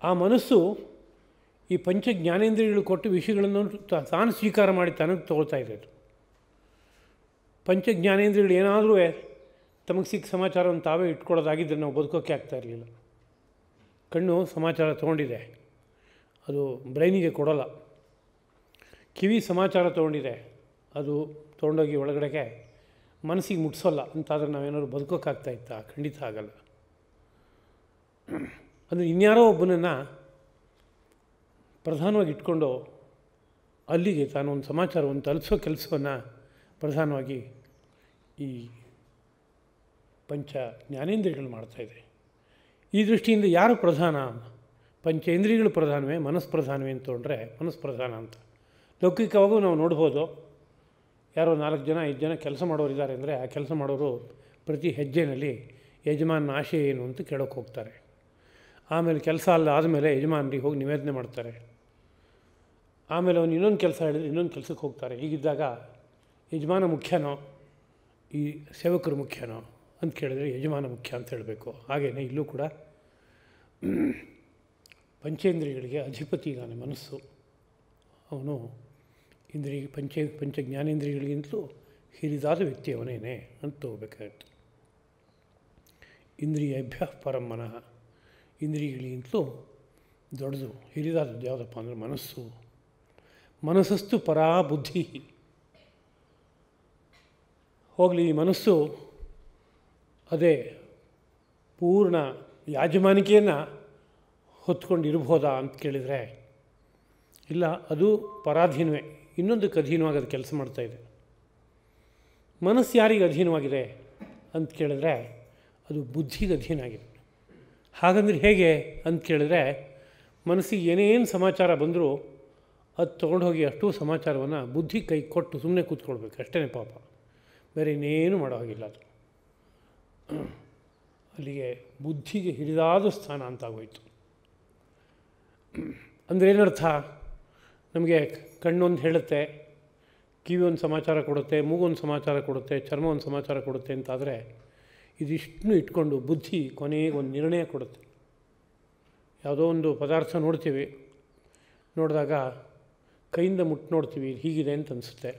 ಆ ಮನಸ್ಸು ಈ ಪಂಚ ಜ್ಞಾನೇಂದ್ರಿಯಗಳು ಕೊಟ್ಟು ವಿಷಯಗಳನ್ನು ತಾನು ಸ್ವೀಕಾರ ಮಾಡಿ ತನಗೆ ತಗೊಳ್ತಾ ಇದೆ. ಅದು ಪಂಚ ಜ್ಞಾನೇಂದ್ರಿಯಗಳು ಏನಾದರೂ ತಮಗೆ ಸಿಕ್ಕ ಸಮಾಚಾರವನ್ನು ತಾವೇ ಇಟ್ಕೊಳ್ಳೋದಾಗಿದ್ದರೆ ನಾವು ಬದುಕೋಕ್ಕೆ ಆಗ್ತಾ ಇರಲಿಲ್ಲ. ಕಣ್ಣು ಸಮಾಚಾರ ತೊಗೊಂಡಿದೆ, ಅದು ಬ್ರೈನಿಗೆ ಕೊಡೋಲ್ಲ. ಕಿವಿ ಸಮಾಚಾರ ತೊಗೊಂಡಿದೆ, ಅದು ತೊಗೊಂಡೋಗಿ ಒಳಗಡೆಗೆ ಮನಸ್ಸಿಗೆ ಮುಟ್ಸೋಲ್ಲ ಅಂತಾದರೆ ನಾವೇನಾದ್ರು ಬದುಕೋಕ್ಕಾಗ್ತಾಯಿತ್ತಾ? ಖಂಡಿತ ಆಗಲ್ಲ. ಅಂದರೆ ಇನ್ಯಾರೋ ಒಬ್ಬನನ್ನು ಪ್ರಧಾನವಾಗಿ ಇಟ್ಕೊಂಡು ಅಲ್ಲಿಗೆ ತಾನು ಒಂದು ಸಮಾಚಾರವನ್ನು ತಲುಪಿಸೋ ಕೆಲಸವನ್ನು ಪ್ರಧಾನವಾಗಿ ಈ ಪಂಚ ಜ್ಞಾನೇಂದ್ರಿಯಗಳು ಮಾಡ್ತಾಯಿದೆ. ಈ ದೃಷ್ಟಿಯಿಂದ ಯಾರು ಪ್ರಧಾನ? ಪಂಚೇಂದ್ರಿಯಗಳು ಪ್ರಧಾನವೇ, ಮನಸ್ಸು ಪ್ರಧಾನವೇ ಅಂತ ತೊಗೊಂಡ್ರೆ ಮನಸ್ಸು ಪ್ರಧಾನ ಅಂತ. ಲೌಕಿಕವಾಗೂ ನಾವು ನೋಡ್ಬೋದು, ಯಾರೋ 4 ಜನ 5 ಜನ ಕೆಲಸ ಮಾಡೋರು ಇದ್ದಾರೆ ಅಂದರೆ ಆ ಕೆಲಸ ಮಾಡೋರು ಪ್ರತಿ ಹೆಜ್ಜೆಯಲ್ಲಿ ಯಜಮಾನನ ಆಶೆ ಏನು ಅಂತ ಕೇಳೋಕ್ಕೆ ಹೋಗ್ತಾರೆ. ಆಮೇಲೆ ಕೆಲಸ ಆದಮೇಲೆ ಯಜಮಾನರಿಗೆ ಹೋಗಿ ನಿವೇದನೆ ಮಾಡ್ತಾರೆ. ಆಮೇಲೆ ಅವನು ಇನ್ನೊಂದು ಕೆಲಸ ಹೇಳಿದ್ರೆ ಇನ್ನೊಂದು ಕೆಲಸಕ್ಕೆ ಹೋಗ್ತಾರೆ. ಹೀಗಿದ್ದಾಗ ಯಜಮಾನ ಮುಖ್ಯನೋ ಈ ಸೇವಕರು ಮುಖ್ಯನೋ ಅಂತ ಕೇಳಿದರೆ ಯಜಮಾನ ಮುಖ್ಯ ಅಂತ ಹೇಳಬೇಕು. ಹಾಗೆಯೇ ಇಲ್ಲೂ ಕೂಡ ಪಂಚೇಂದ್ರಿಯಗಳಿಗೆ ಅಧಿಪತಿ ಇದ್ದಾನೆ ಮನಸ್ಸು. ಅವನು ಪಂಚ ಜ್ಞಾನೇಂದ್ರಿಯಗಳಿಗಿಂತಲೂ ಹಿರಿದಾದ ವ್ಯಕ್ತಿ ಅವನೇನೆ ಅಂತ ತಗೋಬೇಕಾಗುತ್ತೆ. ಇಂದ್ರಿಯೇಭ್ಯ ಪರಂ ಮನಃ, ಇಂದ್ರಿಯಗಳಿಗಿಂತಲೂ ದೊಡ್ಡದು ಹಿರಿದಾದದ್ದು ಯಾವುದಪ್ಪ ಅಂದರೆ ಮನಸ್ಸು. ಮನಸ್ಸಸ್ತು ಪರಾ ಬುದ್ಧಿ. ಹೋಗಲಿ, ಈ ಮನಸ್ಸು ಅದೇ ಪೂರ್ಣ ಯಾಜಮಾನಿಕೆಯನ್ನು ಹೊತ್ಕೊಂಡಿರ್ಬೋದಾ ಅಂತ ಕೇಳಿದರೆ ಇಲ್ಲ, ಅದು ಪರಾಧೀನವೇ, ಇನ್ನೊಂದಕ್ಕೆ ಅಧೀನವಾಗಿ ಅದು ಕೆಲಸ ಮಾಡ್ತಾಯಿದೆ. ಮನಸ್ಸು ಯಾರಿಗೆ ಅಧೀನವಾಗಿದೆ ಅಂತ ಕೇಳಿದ್ರೆ ಅದು ಬುದ್ಧಿಗೆ ಅಧೀನ ಆಗಿದೆ. ಹಾಗಂದ್ರೆ ಹೇಗೆ ಅಂತ ಕೇಳಿದ್ರೆ, ಮನಸ್ಸಿಗೆ ಏನೇನು ಸಮಾಚಾರ ಬಂದರೂ ಅದು ತೊಗೊಂಡೋಗಿ ಅಷ್ಟೂ ಸಮಾಚಾರವನ್ನು ಬುದ್ಧಿ ಕೈ ಕೊಟ್ಟು ಸುಮ್ಮನೆ ಕೂತ್ಕೊಳ್ಬೇಕು ಅಷ್ಟೇ ಪಾಪ, ಬೇರೆ ಇನ್ನೇನು ಮಾಡೋ ಹಾಗಿಲ್ಲ. ಅದು ಅಲ್ಲಿಗೆ ಬುದ್ಧಿಗೆ ಹಿಡಿದಾದ ಸ್ಥಾನ ಅಂತಾಗೋಯ್ತು. ಅಂದರೆ ಏನರ್ಥ? ನಮಗೆ ಕಣ್ಣೊಂದು ಹೇಳುತ್ತೆ, ಕಿವಿ ಒಂದು ಸಮಾಚಾರ ಕೊಡುತ್ತೆ, ಮೂಗೊಂದು ಸಮಾಚಾರ ಕೊಡುತ್ತೆ, ಚರ್ಮ ಒಂದು ಸಮಾಚಾರ ಕೊಡುತ್ತೆ ಅಂತಾದರೆ ಇದಿಷ್ಟನ್ನು ಇಟ್ಕೊಂಡು ಬುದ್ಧಿ ಕೊನೆಗೆ ಒಂದು ನಿರ್ಣಯ ಕೊಡುತ್ತೆ. ಯಾವುದೋ ಒಂದು ಪದಾರ್ಥ ನೋಡ್ತೀವಿ, ನೋಡಿದಾಗ ಕೈಯಿಂದ ಮುಟ್ಟು ನೋಡ್ತೀವಿ, ಹೀಗಿದೆ ಅಂತ ಅನಿಸುತ್ತೆ.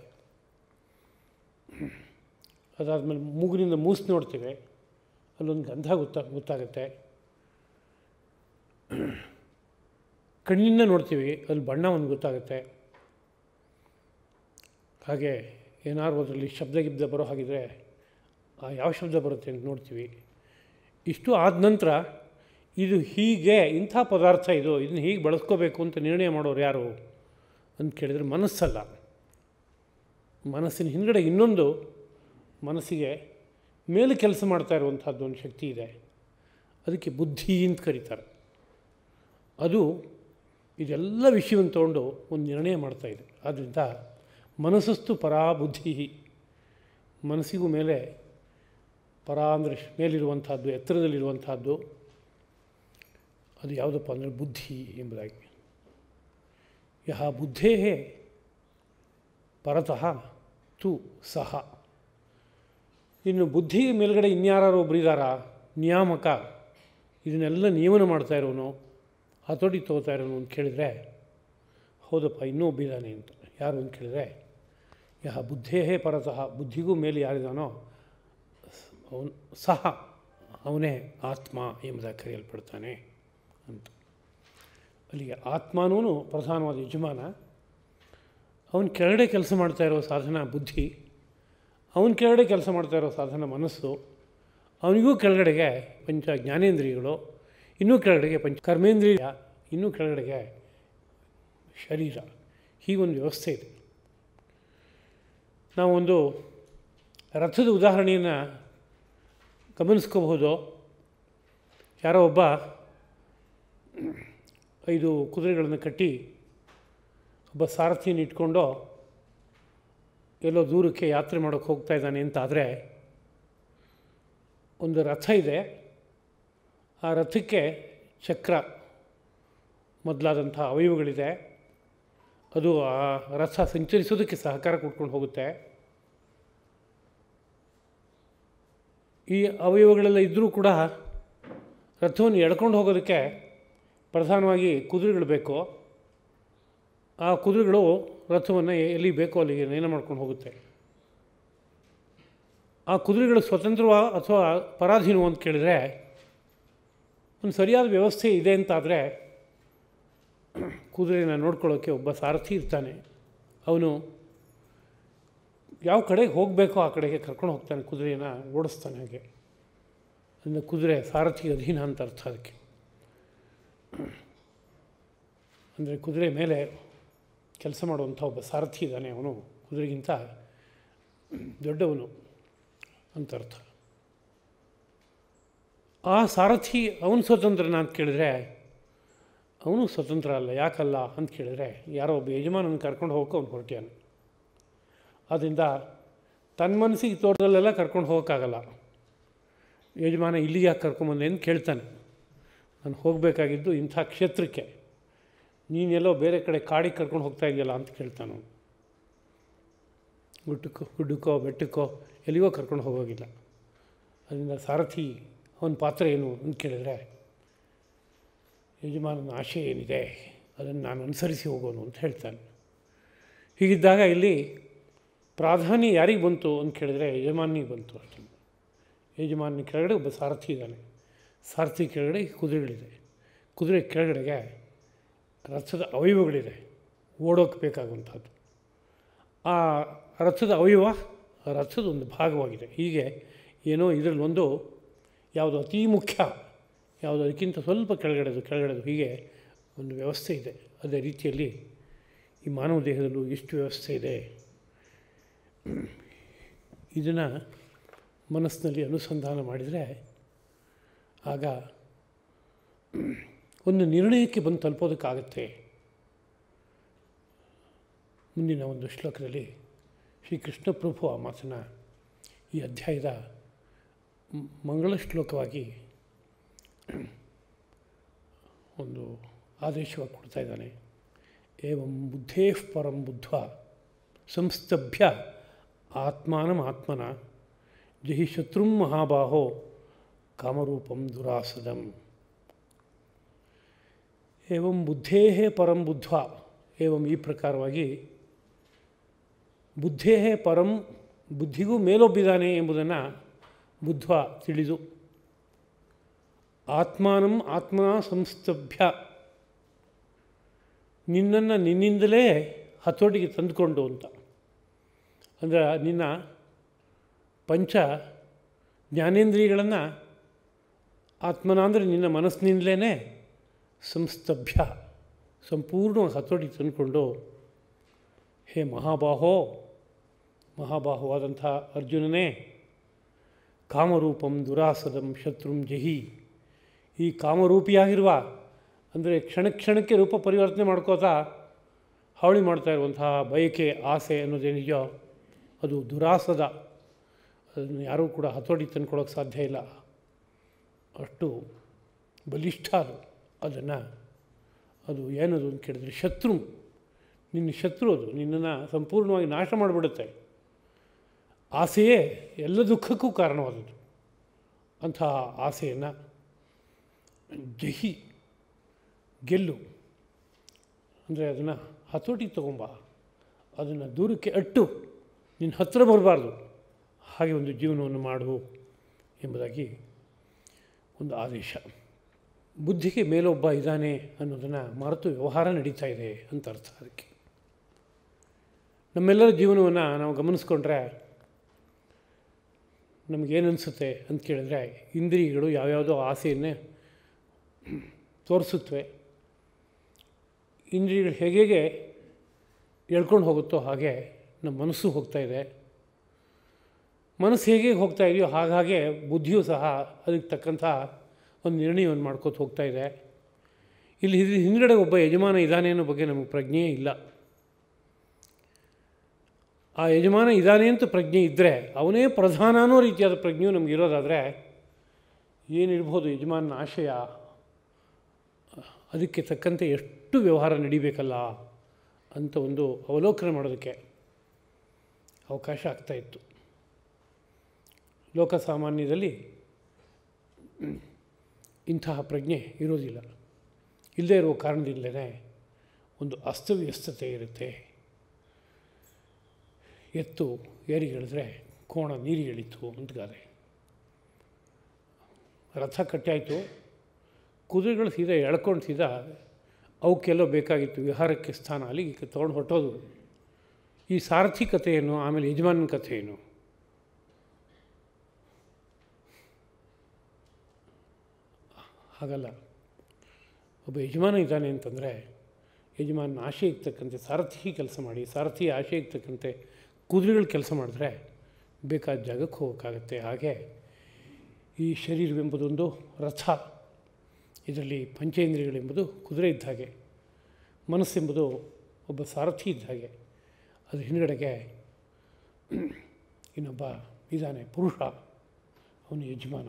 ಅದಾದಮೇಲೆ ಮೂಗಿನಿಂದ ಮೂಸಿ ನೋಡ್ತೀವಿ, ಅಲ್ಲೊಂದು ಗಂಧ ಗೊತ್ತಾಗುತ್ತೆ. ಕಣ್ಣಿಂದ ನೋಡ್ತೀವಿ, ಅಲ್ಲಿ ಬಣ್ಣ ಒಂದು ಗೊತ್ತಾಗುತ್ತೆ. ಹಾಗೆ ಏನಾದ್ರು ಅದರಲ್ಲಿ ಶಬ್ದ ಬರೋ ಹಾಗಿದ್ರೆ ಯಾವ ಶಬ್ದ ಬರುತ್ತೆ ಅಂತ ನೋಡ್ತೀವಿ. ಇಷ್ಟು ಆದ ನಂತರ ಇದು ಹೀಗೆ, ಇಂಥ ಪದಾರ್ಥ ಇದನ್ನು ಹೀಗೆ ಬಳಸ್ಕೋಬೇಕು ಅಂತ ನಿರ್ಣಯ ಮಾಡೋರು ಯಾರು ಅಂತ ಕೇಳಿದರೆ ಮನಸ್ಸಲ್ಲ. ಮನಸ್ಸಿನ ಹಿಂದುಗಡೆ ಇನ್ನೊಂದು ಮನಸ್ಸಿಗೆ ಮೇಲೆ ಕೆಲಸ ಮಾಡ್ತಾ ಇರುವಂಥದ್ದು ಒಂದು ಶಕ್ತಿ ಇದೆ, ಅದಕ್ಕೆ ಬುದ್ಧಿ ಅಂತ ಕರೀತಾರೆ. ಅದು ಇದೆಲ್ಲ ವಿಷಯವನ್ನು ತೊಗೊಂಡು ಒಂದು ನಿರ್ಣಯ ಮಾಡ್ತಾಯಿದೆ. ಆದ್ದರಿಂದ ಮನಸ್ಸಸ್ತು ಪರಾ ಬುದ್ಧಿ, ಮನಸ್ಸಿಗೂ ಮೇಲೆ ಪರ ಅಂದರೆ ಮೇಲಿರುವಂಥದ್ದು, ಎತ್ತರದಲ್ಲಿರುವಂಥದ್ದು ಅದು ಯಾವುದಪ್ಪ ಅಂದರೆ ಬುದ್ಧಿ ಎಂಬುದಾಗಿ. ಯಹ ಬುದ್ಧೇ ಪರತಃ ತು ಸಹ. ಇನ್ನು ಬುದ್ಧಿ ಮೇಲ್ಗಡೆ ಇನ್ಯಾರು ಒಬ್ಬರಿದ್ದಾರ ನಿಯಾಮಕ, ಇದನ್ನೆಲ್ಲ ನಿಯಮನ ಮಾಡ್ತಾ ಇರೋನು, ಹತೋಟಿ ತೊಗೋತಾ ಇರೋನು ಅಂತ ಕೇಳಿದರೆ ಹೌದಪ್ಪ ಇನ್ನೂ ಒಬ್ಬಿದ್ದಾನೆ ಅಂತ. ಯಾರು ಅಂತ ಕೇಳಿದರೆ ಯಹ ಬುದ್ಧೇ ಪರತಃ, ಬುದ್ಧಿಗೂ ಮೇಲೆ ಯಾರಿದ್ದಾನೋ ಅವನು ಸಹ ಅವನೇ ಆತ್ಮ ಎಂಬುದಾಗಿ ಕರೆಯಲ್ಪಡ್ತಾನೆ ಅಂತ. ಅಲ್ಲಿಗೆ ಆತ್ಮನೂ ಪ್ರಧಾನವಾದ ಯಜಮಾನ, ಅವನ ಕೆಳಗಡೆ ಕೆಲಸ ಮಾಡ್ತಾ ಇರೋ ಸಾಧನ ಬುದ್ಧಿ, ಅವನ ಕೆಳಗಡೆ ಕೆಲಸ ಮಾಡ್ತಾ ಇರೋ ಸಾಧನ ಮನಸ್ಸು, ಅವನಿಗೂ ಕೆಳಗಡೆಗೆ ಪಂಚ ಜ್ಞಾನೇಂದ್ರಿಯಗಳು, ಇನ್ನೂ ಕೆಳಗಡೆಗೆ ಪಂಚ ಕರ್ಮೇಂದ್ರಿಯ, ಇನ್ನೂ ಕೆಳಗಡೆಗೆ ಶರೀರ. ಹೀಗೊಂದು ವ್ಯವಸ್ಥೆ ಇದೆ. ನಾವೊಂದು ರಥದ ಉದಾಹರಣೆಯನ್ನು ಗಮನಿಸ್ಕೋಬಹುದು. ಯಾರೋ ಒಬ್ಬ 5 ಕುದುರೆಗಳನ್ನು ಕಟ್ಟಿ ಒಬ್ಬ ಸಾರಥಿಯನ್ನು ಇಟ್ಕೊಂಡು ಎಲ್ಲೋ ದೂರಕ್ಕೆ ಯಾತ್ರೆ ಮಾಡೋಕ್ಕೆ ಹೋಗ್ತಾ ಇದ್ದಾನೆ ಅಂತಾದರೆ, ಒಂದು ರಥ ಇದೆ, ಆ ರಥಕ್ಕೆ ಚಕ್ರ ಮೊದಲಾದಂಥ ಅವಯವಗಳಿದೆ, ಅದು ಆ ರಥ ಸಂಚರಿಸೋದಕ್ಕೆ ಸಹಕಾರ ಕೊಟ್ಕೊಂಡು ಹೋಗುತ್ತೆ. ಈ ಅವಯವಗಳೆಲ್ಲ ಇದ್ದರೂ ಕೂಡ ರಥವನ್ನು ಎಳ್ಕೊಂಡು ಹೋಗೋದಕ್ಕೆ ಪ್ರಧಾನವಾಗಿ ಕುದುರೆಗಳು ಬೇಕು. ಆ ಕುದುರೆಗಳು ರಥವನ್ನು ಎಲ್ಲಿ ಬೇಕೋ ಅಲ್ಲಿಗೆ ನಯನ ಮಾಡ್ಕೊಂಡು ಹೋಗುತ್ತೆ. ಆ ಕುದುರೆಗಳು ಸ್ವತಂತ್ರವ ಅಥವಾ ಪರಾಧೀನವೋ ಅಂತ ಕೇಳಿದರೆ, ಒಂದು ಸರಿಯಾದ ವ್ಯವಸ್ಥೆ ಇದೆ ಅಂತಾದರೆ ಕುದುರೆನ ನೋಡ್ಕೊಳ್ಳೋಕ್ಕೆ ಒಬ್ಬ ಸಾರಥಿ ಇರ್ತಾನೆ. ಅವನು ಯಾವ ಕಡೆಗೆ ಹೋಗಬೇಕೋ ಆ ಕಡೆಗೆ ಕರ್ಕೊಂಡು ಹೋಗ್ತಾನೆ, ಕುದುರೆಯನ್ನು ಓಡಿಸ್ತಾನೆ. ಹಾಗೆ ಅಂದರೆ ಕುದುರೆ ಸಾರಥಿ ಅಧೀನ ಅಂತ ಅರ್ಥ ಅದಕ್ಕೆ. ಅಂದರೆ ಕುದುರೆ ಮೇಲೆ ಕೆಲಸ ಮಾಡುವಂಥ ಒಬ್ಬ ಸಾರಥಿ ಇದ್ದಾನೆ, ಅವನು ಕುದುರೆಗಿಂತ ದೊಡ್ಡವನು ಅಂತ ಅರ್ಥ. ಆ ಸಾರಥಿ ಅವನು ಸ್ವತಂತ್ರನ ಅಂತ ಕೇಳಿದ್ರೆ ಅವನು ಸ್ವತಂತ್ರ ಅಲ್ಲ. ಯಾಕಲ್ಲ ಅಂತ ಕೇಳಿದ್ರೆ ಯಾರೋ ಒಬ್ಬ ಯಜಮಾನನ ಕರ್ಕೊಂಡು ಹೋಗೋಕೆ ಅವ್ನು ಹೊರಟ್ಯಾನೆ. ಆದ್ದರಿಂದ ತನ್ನ ಮನಸ್ಸಿಗೆ ತೋಟದಲ್ಲೆಲ್ಲ ಕರ್ಕೊಂಡು ಹೋಗೋಕ್ಕಾಗಲ್ಲ. ಯಜಮಾನ ಇಲ್ಲಿಗೆ ಯಾಕೆ ಕರ್ಕೊಂಬಂದೆ ಅಂತ ಕೇಳ್ತಾನೆ. ನಾನು ಹೋಗಬೇಕಾಗಿದ್ದು ಇಂಥ ಕ್ಷೇತ್ರಕ್ಕೆ, ನೀನೆಲ್ಲೋ ಬೇರೆ ಕಡೆ ಕಾಡಿಗೆ ಕರ್ಕೊಂಡು ಹೋಗ್ತಾ ಇದೆಯಲ್ಲ ಅಂತ ಕೇಳ್ತಾನೆ. ಗುಡ್ಡಕ್ಕೋ ಬೆಟ್ಟಕ್ಕೋ ಎಲ್ಲಿಗೋ ಕರ್ಕೊಂಡು ಹೋಗೋಗಿಲ್ಲ. ಅದರಿಂದ ಸಾರಥಿ ಅವನ ಪಾತ್ರ ಏನು ಅಂತ ಕೇಳಿದರೆ ಯಜಮಾನನ ಆಶೆ ಏನಿದೆ ಅದನ್ನು ನಾನು ಅನುಸರಿಸಿ ಹೋಗೋನು ಅಂತ ಹೇಳ್ತಾನೆ. ಹೀಗಿದ್ದಾಗ ಇಲ್ಲಿ ಪ್ರಾಧಾನ್ಯ ಯಾರಿಗೆ ಬಂತು ಅಂತ ಕೇಳಿದ್ರೆ ಯಜಮಾನಿಗೆ ಬಂತು ಅಷ್ಟೇ. ಯಜಮಾನ ಕೆಳಗಡೆ ಒಬ್ಬ ಸಾರಥಿ ಇದ್ದಾನೆ, ಸಾರಥಿ ಕೆಳಗಡೆ ಕುದುರೆಗಳಿದೆ, ಕುದುರೆ ಕೆಳಗಡೆಗೆ ರಥದ ಅವಯವಗಳಿದೆ, ಓಡೋಕ್ಕೆ ಬೇಕಾಗುವಂಥದ್ದು. ಆ ರಥದ ಅವಯವ ರಥದ ಒಂದು ಭಾಗವಾಗಿದೆ. ಹೀಗೆ ಏನೋ ಇದರಲ್ಲಿ ಒಂದು ಯಾವುದು ಅತೀ ಮುಖ್ಯ, ಯಾವುದು ಅದಕ್ಕಿಂತ ಸ್ವಲ್ಪ ಕೆಳಗಡೆದು ಹೀಗೆ ಒಂದು ವ್ಯವಸ್ಥೆ ಇದೆ. ಅದೇ ರೀತಿಯಲ್ಲಿ ಈ ಮಾನವ ದೇಹದಲ್ಲೂ ಎಷ್ಟು ವ್ಯವಸ್ಥೆ ಇದೆ, ಇದನ್ನು ಮನಸ್ಸಿನಲ್ಲಿ ಅನುಸಂಧಾನ ಮಾಡಿದರೆ ಆಗ ಒಂದು ನಿರ್ಣಯಕ್ಕೆ ಬಂದು ತಲುಪೋದಕ್ಕಾಗತ್ತೆ. ಮುಂದಿನ ಒಂದು ಶ್ಲೋಕದಲ್ಲಿ ಶ್ರೀ ಕೃಷ್ಣ ಪ್ರಭು ಆ ಮಾತನ್ನು ಈ ಅಧ್ಯಾಯದ ಮಂಗಳ ಶ್ಲೋಕವಾಗಿ ಒಂದು ಆದೇಶವಾಗಿ ಕೊಡ್ತಾ ಇದ್ದಾನೆ. ಏವಂ ಬುದ್ಧೇಃ ಪರಂ ಬುದ್ಧ್ವಾ ಸಂಸ್ತಭ್ಯ ಆತ್ಮಾನಮಾತ್ಮನ ಜಹಿ ಶತ್ರುಂ ಮಹಾಬಾಹೋ ಕಾಮರೂಪಂ ದುರಾಸದಂ. ಏವಂ ಬುದ್ಧೇಃ ಪರಂ ಬುದ್ಧ್ವಾ, ಏವಂ ಈ ಪ್ರಕಾರವಾಗಿ ಬುದ್ಧೇಃ ಪರಂ, ಬುದ್ಧಿಗೂ ಮೇಲೊಬ್ಬಿದ್ದಾನೆ ಎಂಬುದನ್ನು ಬುದ್ಧ್ವಾ ತಿಳಿದು, ಆತ್ಮಾನಂ ಆತ್ಮನ ಸಂಸ್ತಭ್ಯ, ನಿನ್ನನ್ನು ನಿನ್ನಿಂದಲೇ ಹತೋಟಿಗೆ ತಂದುಕೊಂಡು ಅಂತ. ಅಂದರೆ ನಿನ್ನ ಪಂಚ ಜ್ಞಾನೇಂದ್ರಿಯಗಳನ್ನು ಆತ್ಮನ ಅಂದರೆ ನಿನ್ನ ಮನಸ್ಸಿನಿಂದಲೇ ಸಂಸ್ತಭ್ಯ ಸಂಪೂರ್ಣವಾಗಿ ಹತೋಟಿಗೆ ತಂದುಕೊಂಡು, ಹೇ ಮಹಾಬಾಹುವಾದಂಥ ಅರ್ಜುನನೇ, ಕಾಮರೂಪಂ ದುರಾಸದಂ ಶತ್ರುಂ ಜಹಿ, ಈ ಕಾಮರೂಪಿಯಾಗಿರುವ ಅಂದರೆ ಕ್ಷಣಕ್ಕೆ ರೂಪ ಪರಿವರ್ತನೆ ಮಾಡ್ಕೋತಾ ಹಾವಳಿ ಮಾಡ್ತಾ ಇರುವಂತಹ ಬಯಕೆ ಆಸೆ ಅನ್ನೋದೇನಿದೆಯೋ ಅದು ದುರಾಸದ. ಅದನ್ನು ಯಾರೂ ಕೂಡ ಹತೋಟಿ ತಂದ್ಕೊಳ್ಳೋಕ್ಕೆ ಸಾಧ್ಯ ಇಲ್ಲ, ಅಷ್ಟು ಬಲಿಷ್ಠ ಅದು ಏನದು ಅಂತ ಕೇಳಿದ್ರೆ ಶತ್ರು, ನಿನ್ನ ಶತ್ರು, ಅದು ನಿನ್ನನ್ನು ಸಂಪೂರ್ಣವಾಗಿ ನಾಶ ಮಾಡಿಬಿಡುತ್ತೆ. ಆಸೆಯೇ ಎಲ್ಲ ದುಃಖಕ್ಕೂ ಕಾರಣವಾದದ್ದು. ಅಂಥ ಆಸೆಯನ್ನು ಜಹಿ, ಗೆಲ್ಲು, ಅಂದರೆ ಅದನ್ನು ಹತೋಟಿಗೆ ತಗೊಂಬ, ಅದನ್ನು ದೂರಕ್ಕೆ ಅಟ್ಟು, ನಿನ್ನ ಹತ್ತಿರ ಬರಬಾರ್ದು, ಹಾಗೆ ಒಂದು ಜೀವನವನ್ನು ಮಾಡು ಎಂಬುದಾಗಿ ಒಂದು ಆದೇಶ. ಬುದ್ಧಿಗೆ ಮೇಲೊಬ್ಬ ಇದ್ದಾನೆ ಅನ್ನೋದನ್ನು ಮರೆತು ವ್ಯವಹಾರ ನಡೀತಾ ಇದೆ ಅಂತ ಅರ್ಥ. ಅದಕ್ಕೆ ನಮ್ಮೆಲ್ಲರ ಜೀವನವನ್ನು ನಾವು ಗಮನಿಸ್ಕೊಂಡ್ರೆ ನಮಗೇನನ್ಸುತ್ತೆ ಅಂತ ಕೇಳಿದ್ರೆ, ಇಂದ್ರಿಯಗಳು ಯಾವ್ಯಾವುದೋ ಆಸೆಯನ್ನೇ ತೋರಿಸುತ್ತವೆ. ಇಂದ್ರಿಯಗಳು ಹೇಗೆ ಎಳ್ಕೊಂಡು ಹೋಗುತ್ತೋ ಹಾಗೆ ನಮ್ಮ ಮನಸ್ಸು ಹೋಗ್ತಾ ಇದೆ. ಮನಸ್ಸು ಹೇಗೆ ಹೋಗ್ತಾ ಇದೆಯೋ ಹಾಗೆ ಬುದ್ಧಿಯೂ ಸಹ ಅದಕ್ಕೆ ತಕ್ಕಂಥ ಒಂದು ನಿರ್ಣಯವನ್ನು ಮಾಡ್ಕೋತ ಹೋಗ್ತಾ ಇದೆ. ಇಲ್ಲಿ ಹಿಂದುಗಡೆ ಒಬ್ಬ ಯಜಮಾನ ಇದ್ದಾನೆ ಅನ್ನೋ ಬಗ್ಗೆ ನಮಗೆ ಪ್ರಜ್ಞೆಯೇ ಇಲ್ಲ. ಆ ಯಜಮಾನ ಇದ್ದಾನೆ ಅಂತ ಪ್ರಜ್ಞೆ ಇದ್ದರೆ, ಅವನೇ ಪ್ರಧಾನ ಅನ್ನೋ ರೀತಿಯಾದ ಪ್ರಜ್ಞೆಯು ನಮಗಿರೋದಾದರೆ ಏನಿರ್ಬೋದು ಯಜಮಾನನ ಆಶಯ, ಅದಕ್ಕೆ ತಕ್ಕಂತೆ ಎಷ್ಟು ವ್ಯವಹಾರ ನಡಿಬೇಕಲ್ಲ ಅಂತ ಒಂದು ಅವಲೋಕನ ಮಾಡೋದಕ್ಕೆ ಅವಕಾಶ ಆಗ್ತಾಯಿತ್ತು. ಲೋಕಸಾಮಾನ್ಯದಲ್ಲಿ ಇಂತಹ ಪ್ರಜ್ಞೆ ಇರೋದಿಲ್ಲ. ಇಲ್ಲದೇ ಇರುವ ಕಾರಣದಿಂದಲೇ ಒಂದು ಅಸ್ತವ್ಯಸ್ತತೆ ಇರುತ್ತೆ. ಎತ್ತು ಏರಿಗಿಳಿದ್ರೆ ಕೋಣ ನೀರಿಗಿಳಿತು ಅಂತಗಾರೆ. ರಥ ಕಟ್ಟಾಯಿತು, ಕುದುರೆಗಳು ಸೀದಾ ಎಳ್ಕೊಂಡು ಸೀದಾ ಅವಕ್ಕೆಲ್ಲೋ ಬೇಕಾಗಿತ್ತು ವಿಹಾರಕ್ಕೆ ಸ್ಥಾನ, ಅಲ್ಲಿಗೆ ತೊಗೊಂಡು ಹೊರಟೋದು. ಈ ಸಾರಥಿ ಕಥೆ ಏನು, ಆಮೇಲೆ ಯಜಮಾನನ ಕಥೆ ಏನು? ಹಾಗಲ್ಲ. ಒಬ್ಬ ಯಜಮಾನ ಇದ್ದಾನೆ ಅಂತಂದರೆ ಯಜಮಾನನ ಆಶೆಗೆ ತಕ್ಕಂತೆ ಸಾರಥಿ ಕೆಲಸ ಮಾಡಿ, ಸಾರಥಿ ಆಶೆಗೆ ತಕ್ಕಂತೆ ಕುದುರೆಗಳು ಕೆಲಸ ಮಾಡಿದ್ರೆ ಬೇಕಾದ ಜಾಗಕ್ಕೆ ಹೋಗೋಕ್ಕಾಗತ್ತೆ. ಹಾಗೆ ಈ ಶರೀರವೆಂಬುದೊಂದು ರಥ, ಇದರಲ್ಲಿ ಪಂಚೇಂದ್ರಿಯಗಳೆಂಬುದು ಕುದುರೆ ಇದ್ದ ಹಾಗೆ, ಮನಸ್ಸೆಂಬುದು ಒಬ್ಬ ಸಾರಥಿ ಇದ್ದ ಹಾಗೆ, ಅದ್ರ ಹಿಂದುಗಡೆಗೆ ಇನ್ನೊಬ್ಬ ಇದ್ದಾನೆ ಪುರುಷ, ಅವನು ಯಜಮಾನ.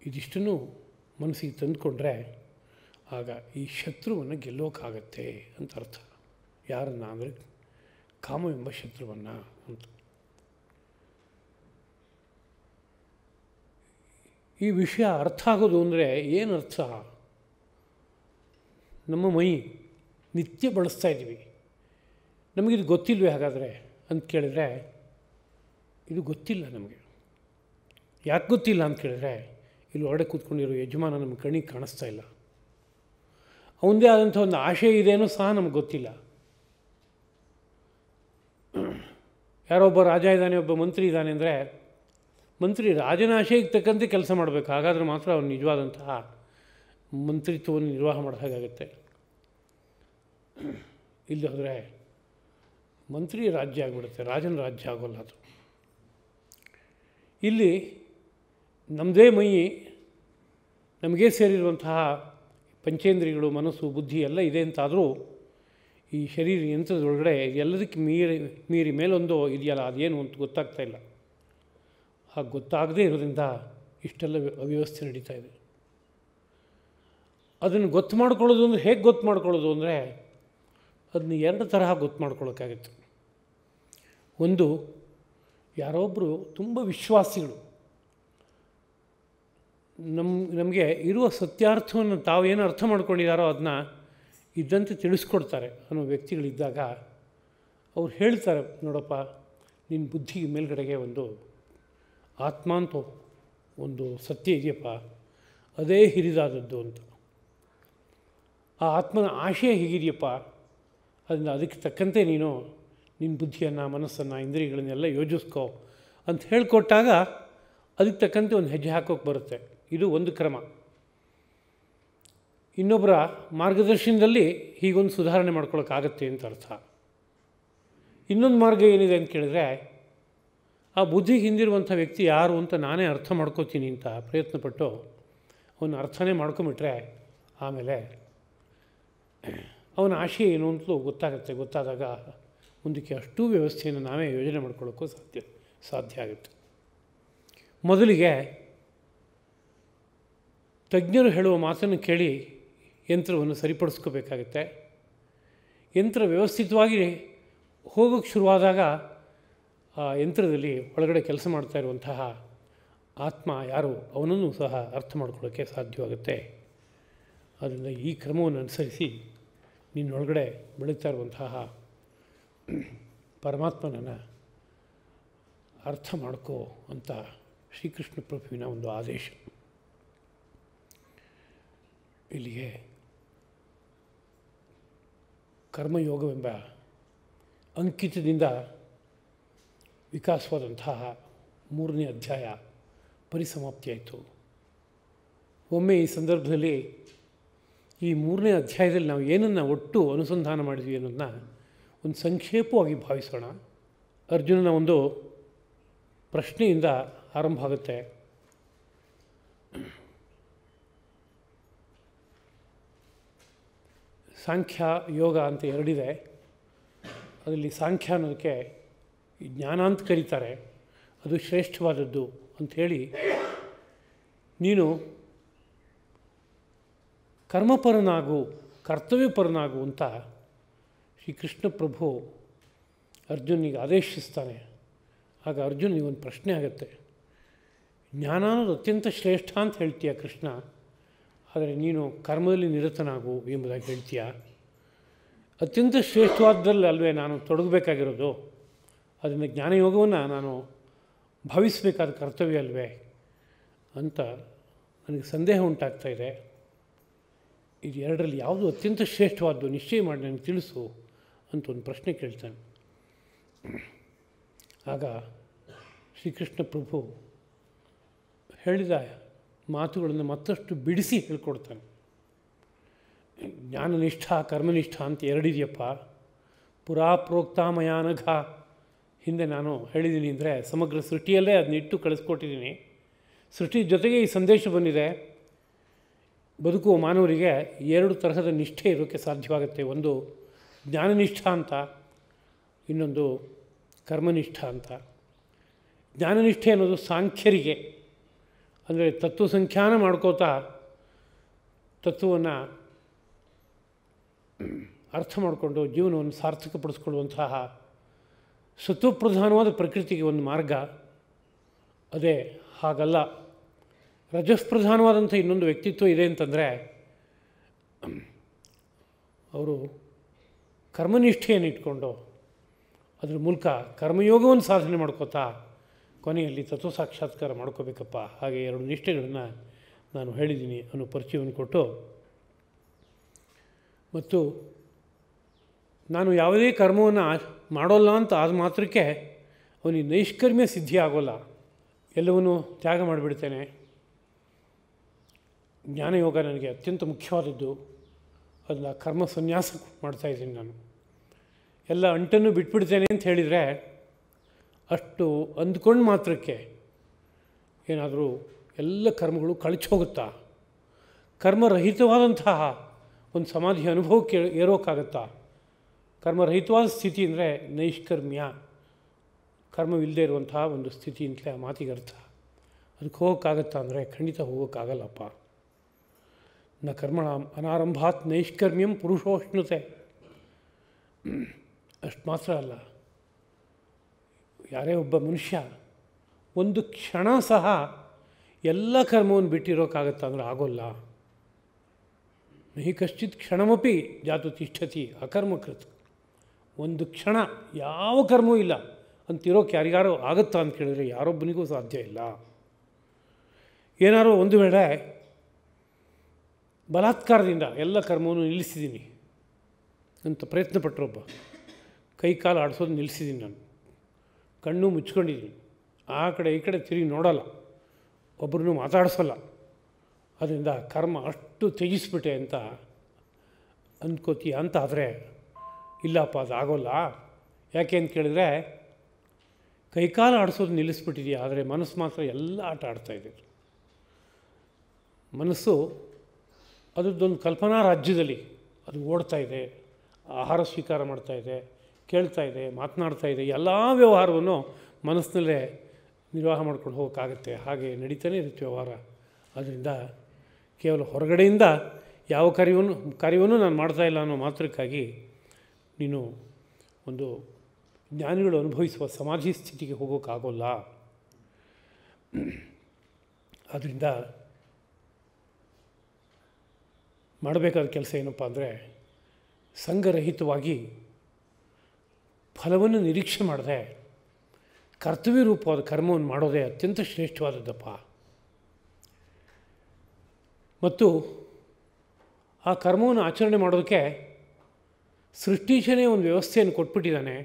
ಇದಿಷ್ಟನ್ನು ಮನಸ್ಸಿಗೆ ತಂದುಕೊಂಡ್ರೆ ಆಗ ಈ ಶತ್ರುವನ್ನು ಗೆಲ್ಲೋಕ್ಕಾಗತ್ತೆ ಅಂತ ಅರ್ಥ. ಯಾರನ್ನು ಅಂದರೆ ಕಾಮವೆಂಬ ಶತ್ರುವನ್ನು ಅಂತ. ಈ ವಿಷಯ ಅರ್ಥ ಆಗೋದು ಅಂದರೆ ಏನು ಅರ್ಥ? ನಮ್ಮ ಮೈ ನಿತ್ಯ ಬಳಸ್ತಾ ಇದ್ದೀವಿ, ನಮಗಿದು ಗೊತ್ತಿಲ್ವೇ ಹಾಗಾದರೆ ಅಂತ ಕೇಳಿದರೆ ಇದು ಗೊತ್ತಿಲ್ಲ ನಮಗೆ. ಯಾಕೆ ಗೊತ್ತಿಲ್ಲ ಅಂತ ಕೇಳಿದ್ರೆ, ಇಲ್ಲಿ ಹೊರಡೆ ಕೂತ್ಕೊಂಡಿರೋ ಯಜಮಾನ ನಮ್ಮ ಕಣ್ಣಿಗೆ ಕಾಣಿಸ್ತಾ ಇಲ್ಲ. ಅವನದೇ ಆದಂಥ ಒಂದು ಆಶೆ ಇದೆಯೋ ಸಹ ನಮಗೆ ಗೊತ್ತಿಲ್ಲ. ಯಾರೊಬ್ಬ ರಾಜ ಇದ್ದಾನೆ, ಒಬ್ಬ ಮಂತ್ರಿ ಇದ್ದಾನೆ ಅಂದರೆ ಮಂತ್ರಿ ರಾಜನ ಆಶೆಗೆ ತಕ್ಕಂತೆ ಕೆಲಸ ಮಾಡಬೇಕು. ಹಾಗಾದರೆ ಮಾತ್ರ ಅವನು ನಿಜವಾದಂತಹ ಮಂತ್ರಿತ್ವವನ್ನು ನಿರ್ವಾಹ ಮಾಡೋ ಹಾಗಾಗುತ್ತೆ. ಇಲ್ಲಿ ಹೋದರೆ ಮಂತ್ರಿ ರಾಜ್ಯ ಆಗಿಬಿಡುತ್ತೆ, ರಾಜನ ರಾಜ್ಯ ಆಗೋಲ್ಲ ಅದು. ಇಲ್ಲಿ ನಮ್ಮದೇ ಮೈ, ನಮಗೇ ಸೇರಿರುವಂತಹ ಪಂಚೇಂದ್ರಿಯಗಳು, ಮನಸ್ಸು, ಬುದ್ಧಿ ಎಲ್ಲ ಇದೆ ಅಂತಾದರೂ ಈ ಶರೀರ ಯಂತ್ರದೊಳಗಡೆ ಎಲ್ಲದಕ್ಕೆ ಮೀರಿ ಮೇಲೊಂದು ಇದೆಯಲ್ಲ, ಅದೇನು ಅಂತ ಗೊತ್ತಾಗ್ತಾ ಇಲ್ಲ. ಹಾಗೆ ಗೊತ್ತಾಗದೇ ಇರೋದ್ರಿಂದ ಇಷ್ಟೆಲ್ಲ ಅವ್ಯವಸ್ಥೆ ನಡೀತಾ ಇದೆ. ಅದನ್ನು ಗೊತ್ತು ಮಾಡ್ಕೊಳ್ಳೋದು ಅಂದರೆ ಹೇಗೆ ಗೊತ್ತು ಮಾಡ್ಕೊಳ್ಳೋದು ಅಂದರೆ ಅದನ್ನ ಎರಡು ತರಹ ಗೊತ್ತು ಮಾಡ್ಕೊಳ್ಳೋಕ್ಕಾಗುತ್ತೆ. ಒಂದು, ಯಾರೊಬ್ಬರು ತುಂಬ ವಿಶ್ವಾಸಿಗಳು ನಮಗೆ ಇರುವ ಸತ್ಯಾರ್ಥವನ್ನು ತಾವೇನು ಅರ್ಥ ಮಾಡ್ಕೊಂಡಿದ್ದಾರೋ ಅದನ್ನ ಇದ್ದಂತೆ ತಿಳಿಸ್ಕೊಡ್ತಾರೆ ಅನ್ನೋ ವ್ಯಕ್ತಿಗಳಿದ್ದಾಗ ಅವ್ರು ಹೇಳ್ತಾರೆ, ನೋಡಪ್ಪ ನಿನ್ನ ಬುದ್ಧಿಗೆ ಮೇಲ್ಗಡೆಗೆ ಒಂದು ಆತ್ಮ ಅಂತ ಒಂದು ಸತ್ಯ ಇದೆಯಪ್ಪ, ಅದೇ ಹಿರಿದಾದದ್ದು ಅಂತ. ಆ ಆತ್ಮನ ಆಶಯ ಹೇಗಿದೆಯಪ್ಪ, ಅದನ್ನು ಅದಕ್ಕೆ ತಕ್ಕಂತೆ ನೀನು ನಿನ್ನ ಬುದ್ಧಿಯನ್ನು, ಮನಸ್ಸನ್ನು, ಇಂದ್ರಿಯಗಳನ್ನೆಲ್ಲ ಯೋಜಿಸ್ಕೋ ಅಂತ ಹೇಳಿಕೊಟ್ಟಾಗ ಅದಕ್ಕೆ ತಕ್ಕಂತೆ ಒಂದು ಹೆಜ್ಜೆ ಹಾಕೋಕ್ಕೆ ಬರುತ್ತೆ. ಇದು ಒಂದು ಕ್ರಮ. ಇನ್ನೊಬ್ಬರ ಮಾರ್ಗದರ್ಶನದಲ್ಲಿ ಹೀಗೊಂದು ಸುಧಾರಣೆ ಮಾಡ್ಕೊಳ್ಳೋಕ್ಕಾಗತ್ತೆ ಅಂತ ಅರ್ಥ. ಇನ್ನೊಂದು ಮಾರ್ಗ ಏನಿದೆ ಅಂತ ಕೇಳಿದ್ರೆ, ಆ ಬುದ್ಧಿಗೆ ಹಿಂದಿರುವಂಥ ವ್ಯಕ್ತಿ ಯಾರು ಅಂತ ನಾನೇ ಅರ್ಥ ಮಾಡ್ಕೋತೀನಿ ಅಂತ ಪ್ರಯತ್ನಪಟ್ಟು ಅವನ ಅರ್ಥನೇ ಮಾಡ್ಕೊಂಬಿಟ್ರೆ ಆಮೇಲೆ ಅವನ ಆಶಯ ಏನು ಅಂತಲೂ ಗೊತ್ತಾಗುತ್ತೆ. ಗೊತ್ತಾದಾಗ ಮುಂದಕ್ಕೆ ಅಷ್ಟೂ ವ್ಯವಸ್ಥೆಯನ್ನು ನಾವೇ ಯೋಜನೆ ಮಾಡ್ಕೊಳ್ಳೋಕ್ಕೂ ಸಾಧ್ಯ ಆಗುತ್ತೆ. ಮೊದಲಿಗೆ ತಜ್ಞರು ಹೇಳುವ ಮಾತನ್ನು ಕೇಳಿ ಯಂತ್ರವನ್ನು ಸರಿಪಡಿಸ್ಕೋಬೇಕಾಗುತ್ತೆ. ಯಂತ್ರ ವ್ಯವಸ್ಥಿತವಾಗಿ ಹೋಗೋಕ್ಕೆ ಶುರುವಾದಾಗ ಆ ಯಂತ್ರದಲ್ಲಿ ಒಳಗಡೆ ಕೆಲಸ ಮಾಡ್ತಾ ಇರುವಂತಹ ಆತ್ಮ ಯಾರು ಅವನನ್ನು ಸಹ ಅರ್ಥ ಮಾಡ್ಕೊಳ್ಳೋಕ್ಕೆ ಸಾಧ್ಯವಾಗುತ್ತೆ. ಆದ್ದರಿಂದ ಈ ಕ್ರಮವನ್ನು ಅನುಸರಿಸಿ ನಿನ್ನೊಳಗಡೆ ಬೆಳೀತಾ ಇರುವಂತಹ ಪರಮಾತ್ಮನನ್ನು ಅರ್ಥ ಮಾಡ್ಕೋ ಅಂತ ಶ್ರೀಕೃಷ್ಣ ಪ್ರಭುವಿನ ಒಂದು ಆದೇಶ. ಇಲ್ಲಿಗೆ ಕರ್ಮಯೋಗವೆಂಬ ಅಂಕಿತದಿಂದ ವಿಕಾಸವಾದಂತಹ 3ನೇ ಅಧ್ಯಾಯ ಪರಿಸಮಾಪ್ತಿಯಾಯಿತು. ಒಮ್ಮೆ ಈ ಸಂದರ್ಭದಲ್ಲಿ ಈ 3ನೇ ಅಧ್ಯಾಯದಲ್ಲಿ ನಾವು ಏನನ್ನು ಒಟ್ಟು ಅನುಸಂಧಾನ ಮಾಡಿದ್ವಿ ಅನ್ನೋದನ್ನ ಒಂದು ಸಂಕ್ಷೇಪವಾಗಿ ಭಾವಿಸೋಣ. ಅರ್ಜುನನ ಒಂದು ಪ್ರಶ್ನೆಯಿಂದ ಆರಂಭ ಆಗುತ್ತೆ. ಸಾಂಖ್ಯ ಯೋಗ ಅಂತ ಎರಡಿದೆ. ಅದರಲ್ಲಿ ಸಾಂಖ್ಯ ಅನ್ನೋದಕ್ಕೆ ಜ್ಞಾನ ಅಂತ ಕರೀತಾರೆ, ಅದು ಶ್ರೇಷ್ಠವಾದದ್ದು ಅಂಥೇಳಿ ನೀನು ಕರ್ಮಪರನಾಗು, ಕರ್ತವ್ಯಪರನಾಗು ಅಂತ ಶ್ರೀಕೃಷ್ಣ ಪ್ರಭು ಅರ್ಜುನಿಗೆ ಆದೇಶಿಸ್ತಾನೆ. ಆಗ ಅರ್ಜುನಿಗೆ ಒಂದು ಪ್ರಶ್ನೆ ಆಗುತ್ತೆ, ಜ್ಞಾನ ಅನ್ನೋದು ಅತ್ಯಂತ ಶ್ರೇಷ್ಠ ಅಂತ ಹೇಳ್ತೀಯ ಕೃಷ್ಣ, ಆದರೆ ನೀನು ಕರ್ಮದಲ್ಲಿ ನಿರತನಾಗು ಎಂಬುದಾಗಿ ಹೇಳ್ತೀಯ. ಅತ್ಯಂತ ಶ್ರೇಷ್ಠವಾದದಲ್ಲಿ ಅಲ್ವೇ ನಾನು ತೊಡಗಬೇಕಾಗಿರೋದು, ಅದನ್ನು ಜ್ಞಾನಯೋಗವನ್ನು ನಾನು ಭಾವಿಸಬೇಕಾದ ಕರ್ತವ್ಯ ಅಲ್ವೇ ಅಂತ ನನಗೆ ಸಂದೇಹ ಉಂಟಾಗ್ತಾ ಇದೆ. ಇದು ಎರಡರಲ್ಲಿ ಯಾವುದು ಅತ್ಯಂತ ಶ್ರೇಷ್ಠವಾದ್ದು ನಿಶ್ಚಯ ಮಾಡಿ ನನಗೆ ತಿಳಿಸು ಅಂತ ಒಂದು ಪ್ರಶ್ನೆ ಕೇಳ್ತಾನೆ. ಆಗ ಶ್ರೀಕೃಷ್ಣ ಪ್ರಭು ಹೇಳಿದ ಮಾತುಗಳನ್ನು ಮತ್ತಷ್ಟು ಬಿಡಿಸಿ ಹೇಳ್ಕೊಡ್ತಾನೆ. ಜ್ಞಾನನಿಷ್ಠ ಕರ್ಮನಿಷ್ಠ ಅಂತ ಎರಡಿದೆಯಪ್ಪ. ಪುರಾ ಪ್ರೋಕ್ತಾಮಯಾನಘ ಹಿಂದೆ ನಾನು ಹೇಳಿದ್ದೀನಿ ಅಂದರೆ ಸಮಗ್ರ ಸೃಷ್ಟಿಯಲ್ಲೇ ಅದನ್ನಿಟ್ಟು ಕಳಿಸ್ಕೊಟ್ಟಿದ್ದೀನಿ. ಸೃಷ್ಟಿ ಜೊತೆಗೆ ಈ ಸಂದೇಶ ಬಂದಿದೆ. ಬದುಕುವ ಮಾನವರಿಗೆ ಎರಡು ತರಹದ ನಿಷ್ಠೆ ಇರೋಕ್ಕೆ ಸಾಧ್ಯವಾಗುತ್ತೆ. ಒಂದು ಜ್ಞಾನನಿಷ್ಠ ಅಂತ, ಇನ್ನೊಂದು ಕರ್ಮನಿಷ್ಠ ಅಂತ. ಜ್ಞಾನನಿಷ್ಠೆ ಅನ್ನೋದು ಸಾಂಖ್ಯರಿಗೆ, ಅಂದರೆ ತತ್ವ ಸಂಖ್ಯಾನ ಮಾಡ್ಕೋತಾ ತತ್ವವನ್ನು ಅರ್ಥ ಮಾಡಿಕೊಂಡು ಜೀವನವನ್ನು ಸಾರ್ಥಕಪಡಿಸ್ಕೊಳ್ಳುವಂತಹ ಸತ್ವಪ್ರಧಾನವಾದ ಪ್ರಕೃತಿಗೆ ಒಂದು ಮಾರ್ಗ. ಅದೇ ಹಾಗಲ್ಲ, ರಜಸ್ಪ್ರಧಾನವಾದಂಥ ಇನ್ನೊಂದು ವ್ಯಕ್ತಿತ್ವ ಇದೆ ಅಂತಂದರೆ ಅವರು ಕರ್ಮನಿಷ್ಠೆಯನ್ನು ಇಟ್ಕೊಂಡು ಅದ್ರ ಮೂಲಕ ಕರ್ಮಯೋಗವನ್ನು ಸಾಧನೆ ಮಾಡ್ಕೋತಾ ಕೊನೆಯಲ್ಲಿ ತತ್ವ ಸಾಕ್ಷಾತ್ಕಾರ ಮಾಡ್ಕೋಬೇಕಪ್ಪ. ಹಾಗೆ ಎರಡು ನಿಷ್ಠೆಗಳನ್ನು ನಾನು ಹೇಳಿದ್ದೀನಿ ಅನ್ನೋ ಪರಿಚಯವನ್ನು ಕೊಟ್ಟು, ಮತ್ತು ನಾನು ಯಾವುದೇ ಕರ್ಮವನ್ನು ಮಾಡೋಲ್ಲ ಅಂತ ಆದ ಮಾತ್ರಕ್ಕೆ ಅವನಿಗೆ ನೈಷ್ಕರ್ಮ್ಯ ಸಿದ್ಧಿ ಆಗೋಲ್ಲ. ಎಲ್ಲವನ್ನೂ ತ್ಯಾಗ ಮಾಡಿಬಿಡ್ತೇನೆ. ಜ್ಞಾನಯೋಗ ನನಗೆ ಅತ್ಯಂತ ಮುಖ್ಯವಾದದ್ದು. ಅದನ್ನ ಕರ್ಮ ಸನ್ಯಾಸ ಮಾಡ್ತಾಯಿದ್ದೀನಿ ನಾನು. ಎಲ್ಲ ಅಂಟನ್ನು ಬಿಟ್ಬಿಡ್ತೇನೆ ಅಂತ ಹೇಳಿದರೆ ಅಷ್ಟು ಅಂದ್ಕೊಂಡು ಮಾತ್ರಕ್ಕೆ ಏನಾದರೂ ಎಲ್ಲ ಕರ್ಮಗಳು ಕಳಚಿ ಹೋಗುತ್ತಾ? ಕರ್ಮರಹಿತವಾದಂತಹ ಒಂದು ಸಮಾಧಿ ಅನುಭವಕ್ಕೆ ಏರೋಕ್ಕಾಗತ್ತಾ? ಕರ್ಮರಹಿತವಾದ ಸ್ಥಿತಿ ಅಂದರೆ ನೈಷ್ಕರ್ಮ್ಯ, ಕರ್ಮವಿಲ್ಲದೆ ಇರುವಂತಹ ಒಂದು ಸ್ಥಿತಿ ಅಂತಲೇ ಆ ಮಾತಿಗೆ ಅರ್ಥ. ಅದಕ್ಕೆ ಹೋಗೋಕ್ಕಾಗತ್ತಾ ಅಂದರೆ ಖಂಡಿತ ಹೋಗೋಕ್ಕಾಗಲ್ಲಪ್ಪ. ನ ಕರ್ಮಣ ಅನಾರಂಭಾತ್ ನೈಷ್ಕರ್ಮ್ಯಂ ಪುರುಷೋಷ್ಣುತೆ. ಅಷ್ಟು ಮಾತ್ರ ಅಲ್ಲ, ಯಾರೇ ಒಬ್ಬ ಮನುಷ್ಯ ಒಂದು ಕ್ಷಣ ಸಹ ಎಲ್ಲ ಕರ್ಮವನ್ನು ಬಿಟ್ಟಿರೋಕ್ಕಾಗತ್ತಾ ಅಂದರೆ ಆಗೋಲ್ಲ. ನಹಿ ಕಶ್ಚಿತ್ ಕ್ಷಣಮಪಿ ಜಾತು ತಿಷ್ಠತಿ ಅಕರ್ಮಕೃತ್. ಒಂದು ಕ್ಷಣ ಯಾವ ಕರ್ಮವೂ ಇಲ್ಲ ಅಂತಿರೋಕ್ಕೆ ಯಾರಿಗಾರೋ ಆಗುತ್ತಾ ಅಂತ ಕೇಳಿದ್ರೆ ಯಾರೊಬ್ಬನಿಗೂ ಸಾಧ್ಯ ಇಲ್ಲ. ಏನಾರೋ ಒಂದು ವೇಳೆ ಬಲಾತ್ಕಾರದಿಂದ ಎಲ್ಲ ಕರ್ಮವನ್ನು ನಿಲ್ಲಿಸಿದ್ದೀನಿ ಅಂತ ಪ್ರಯತ್ನ ಪಟ್ಟರೊಬ್ಬ, ಕೈ ಕಾಲು ಆಡಿಸೋದು ನಿಲ್ಲಿಸಿದ್ದೀನಿ ನಾನು, ಕಣ್ಣು ಮುಚ್ಕೊಂಡಿದ್ದೀನಿ, ಆ ಕಡೆ ಈ ಕಡೆ ತಿರುಗಿ ನೋಡಲ್ಲ, ಒಬ್ಬರನ್ನು ಮಾತಾಡಿಸೋಲ್ಲ, ಅದರಿಂದ ಕರ್ಮ ಅಷ್ಟು ತ್ಯಜಿಸ್ಬಿಟ್ಟೆ ಅಂತ ಅಂದ್ಕೋತೀಯ ಅಂತ ಆದರೆ ಇಲ್ಲಪ್ಪ, ಅದು ಆಗೋಲ್ಲ. ಯಾಕೆ ಅಂತ ಕೇಳಿದ್ರೆ ಕೈಕಾಲು ಆಡಿಸೋದು ನಿಲ್ಲಿಸ್ಬಿಟ್ಟಿದೆಯಾ, ಆದರೆ ಮನಸ್ಸು ಮಾತ್ರ ಎಲ್ಲ ಆಟ ಆಡ್ತಾಯಿದೆ. ಮನಸ್ಸು ಅದರದ್ದೊಂದು ಕಲ್ಪನಾ ರಾಜ್ಯದಲ್ಲಿ ಅದು ಓಡ್ತಾ ಇದೆ, ಆಹಾರ ಸ್ವೀಕಾರ ಮಾಡ್ತಾಯಿದೆ, ಕೇಳ್ತಾ ಇದೆ, ಮಾತನಾಡ್ತಾ ಇದೆ. ಎಲ್ಲ ವ್ಯವಹಾರವನ್ನು ಮನಸ್ಸಿನಲ್ಲೇ ನಿರ್ವಾಹ ಮಾಡ್ಕೊಂಡು ಹೋಗೋಕ್ಕಾಗತ್ತೆ. ಹಾಗೆ ನಡೀತಾನೆ ಇರುತ್ತೆ ವ್ಯವಹಾರ. ಆದ್ದರಿಂದ ಕೇವಲ ಹೊರಗಡೆಯಿಂದ ಯಾವ ಕಾರ್ಯವನ್ನು ನಾನು ಮಾಡ್ತಾಯಿಲ್ಲ ಅನ್ನೋ ಮಾತ್ರಕ್ಕಾಗಿ ನೀನು ಒಂದು ಜ್ಞಾನಿಗಳು ಅನುಭವಿಸುವ ಸಮಾಧಿ ಸ್ಥಿತಿಗೆ ಹೋಗೋಕ್ಕಾಗೋಲ್ಲ. ಆದ್ದರಿಂದ ಮಾಡಬೇಕಾದ ಕೆಲಸ ಏನಪ್ಪ ಅಂದರೆ ಸಂಘರಹಿತವಾಗಿ ಫಲವನ್ನು ನಿರೀಕ್ಷೆ ಮಾಡದೆ ಕರ್ತವ್ಯ ರೂಪವಾದ ಕರ್ಮವನ್ನು ಮಾಡೋದೇ ಅತ್ಯಂತ ಶ್ರೇಷ್ಠವಾದದ್ದಪ್ಪ. ಮತ್ತು ಆ ಕರ್ಮವನ್ನು ಆಚರಣೆ ಮಾಡೋದಕ್ಕೆ ಸೃಷ್ಟೀಶನೇ ಒಂದು ವ್ಯವಸ್ಥೆಯನ್ನು ಕೊಟ್ಬಿಟ್ಟಿದ್ದಾನೆ.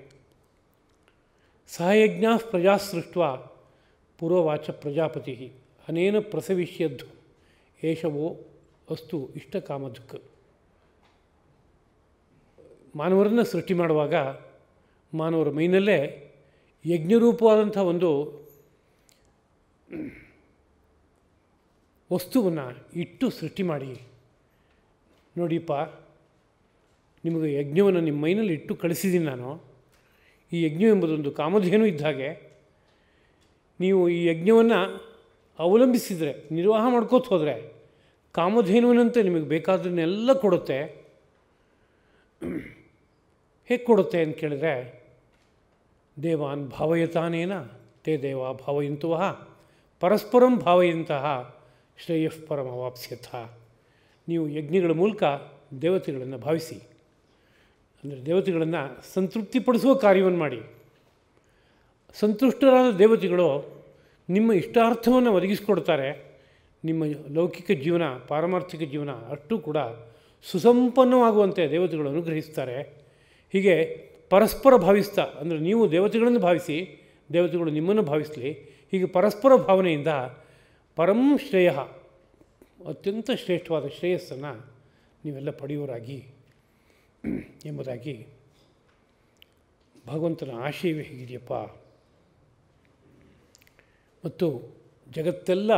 ಸಹಯಜ್ಞ ಪ್ರಜಾ ಸೃಷ್ಟ ಪೂರ್ವವಾಚ ಪ್ರಜಾಪತಿ ಅನೇನ ಪ್ರಸವಿಷ್ಯದ್ದು ಏಷವೋ ಅಸ್ತು ಇಷ್ಟಕಾಮದುಃಖ. ಮಾನವರನ್ನು ಸೃಷ್ಟಿ ಮಾಡುವಾಗ ಮಾನವರ ಮೈನಲ್ಲೇ ಯಜ್ಞರೂಪವಾದಂಥ ಒಂದು ವಸ್ತುವನ್ನು ಇಟ್ಟು ಸೃಷ್ಟಿ ಮಾಡಿ, ನೋಡಿಪ್ಪ ನಿಮಗೆ ಯಜ್ಞವನ್ನು ನಿಮ್ಮ ಮೈನಲ್ಲಿ ಇಟ್ಟು ಕಳಿಸಿದ್ದೀನಿ ನಾನು. ಈ ಯಜ್ಞ ಎಂಬುದೊಂದು ಕಾಮಧೇನು ಇದ್ದ ಹಾಗೆ, ನೀವು ಈ ಯಜ್ಞವನ್ನು ಅವಲಂಬಿಸಿದರೆ, ನಿರ್ವಾಹ ಮಾಡ್ಕೋತ ಹೋದರೆ ಕಾಮಧೇನುವಿನಂತೆ ನಿಮಗೆ ಬೇಕಾದನ್ನೆಲ್ಲ ಕೊಡುತ್ತೆ. ಹೇಗೆ ಕೊಡುತ್ತೆ ಅಂತ ಕೇಳಿದರೆ, ದೇವಾನ್ ಭಾವಯತಾನೇನ ತೇ ದೇವ ಭಾವಯಂತುವಃ ಪರಸ್ಪರಂ ಭಾವಯಂತಹ ಶ್ರೇಯಃ ಪರಮವಾಪ್ಸ್ಯಥ. ನೀವು ಯಜ್ಞಗಳ ಮೂಲಕ ದೇವತೆಗಳನ್ನು ಭಾವಿಸಿ, ಅಂದರೆ ದೇವತೆಗಳನ್ನು ಸಂತೃಪ್ತಿಪಡಿಸುವ ಕಾರ್ಯವನ್ನು ಮಾಡಿ. ಸಂತುಷ್ಟರಾದ ದೇವತೆಗಳು ನಿಮ್ಮ ಇಷ್ಟಾರ್ಥವನ್ನು ಒದಗಿಸಿಕೊಡ್ತಾರೆ. ನಿಮ್ಮ ಲೌಕಿಕ ಜೀವನ, ಪಾರಮಾರ್ಥಿಕ ಜೀವನ ಅಷ್ಟು ಕೂಡ ಸುಸಂಪನ್ನವಾಗುವಂತೆ ದೇವತೆಗಳು ಅನುಗ್ರಹಿಸ್ತಾರೆ. ಹೀಗೆ ಪರಸ್ಪರ ಭಾವಿಸ್ತಾ, ಅಂದರೆ ನೀವು ದೇವತೆಗಳನ್ನು ಭಾವಿಸಿ, ದೇವತೆಗಳು ನಿಮ್ಮನ್ನು ಭಾವಿಸಲಿ. ಹೀಗೆ ಪರಸ್ಪರ ಭಾವನೆಯಿಂದ ಪರಂ ಶ್ರೇಯ, ಅತ್ಯಂತ ಶ್ರೇಷ್ಠವಾದ ಶ್ರೇಯಸ್ಸನ್ನು ನೀವೆಲ್ಲ ಪಡೆಯೋರಾಗಿ ಎಂಬುದಾಗಿ ಭಗವಂತನ ಆಶಯವೇ ಹೇಗಿದೆಯಪ್ಪ. ಮತ್ತು ಜಗತ್ತೆಲ್ಲ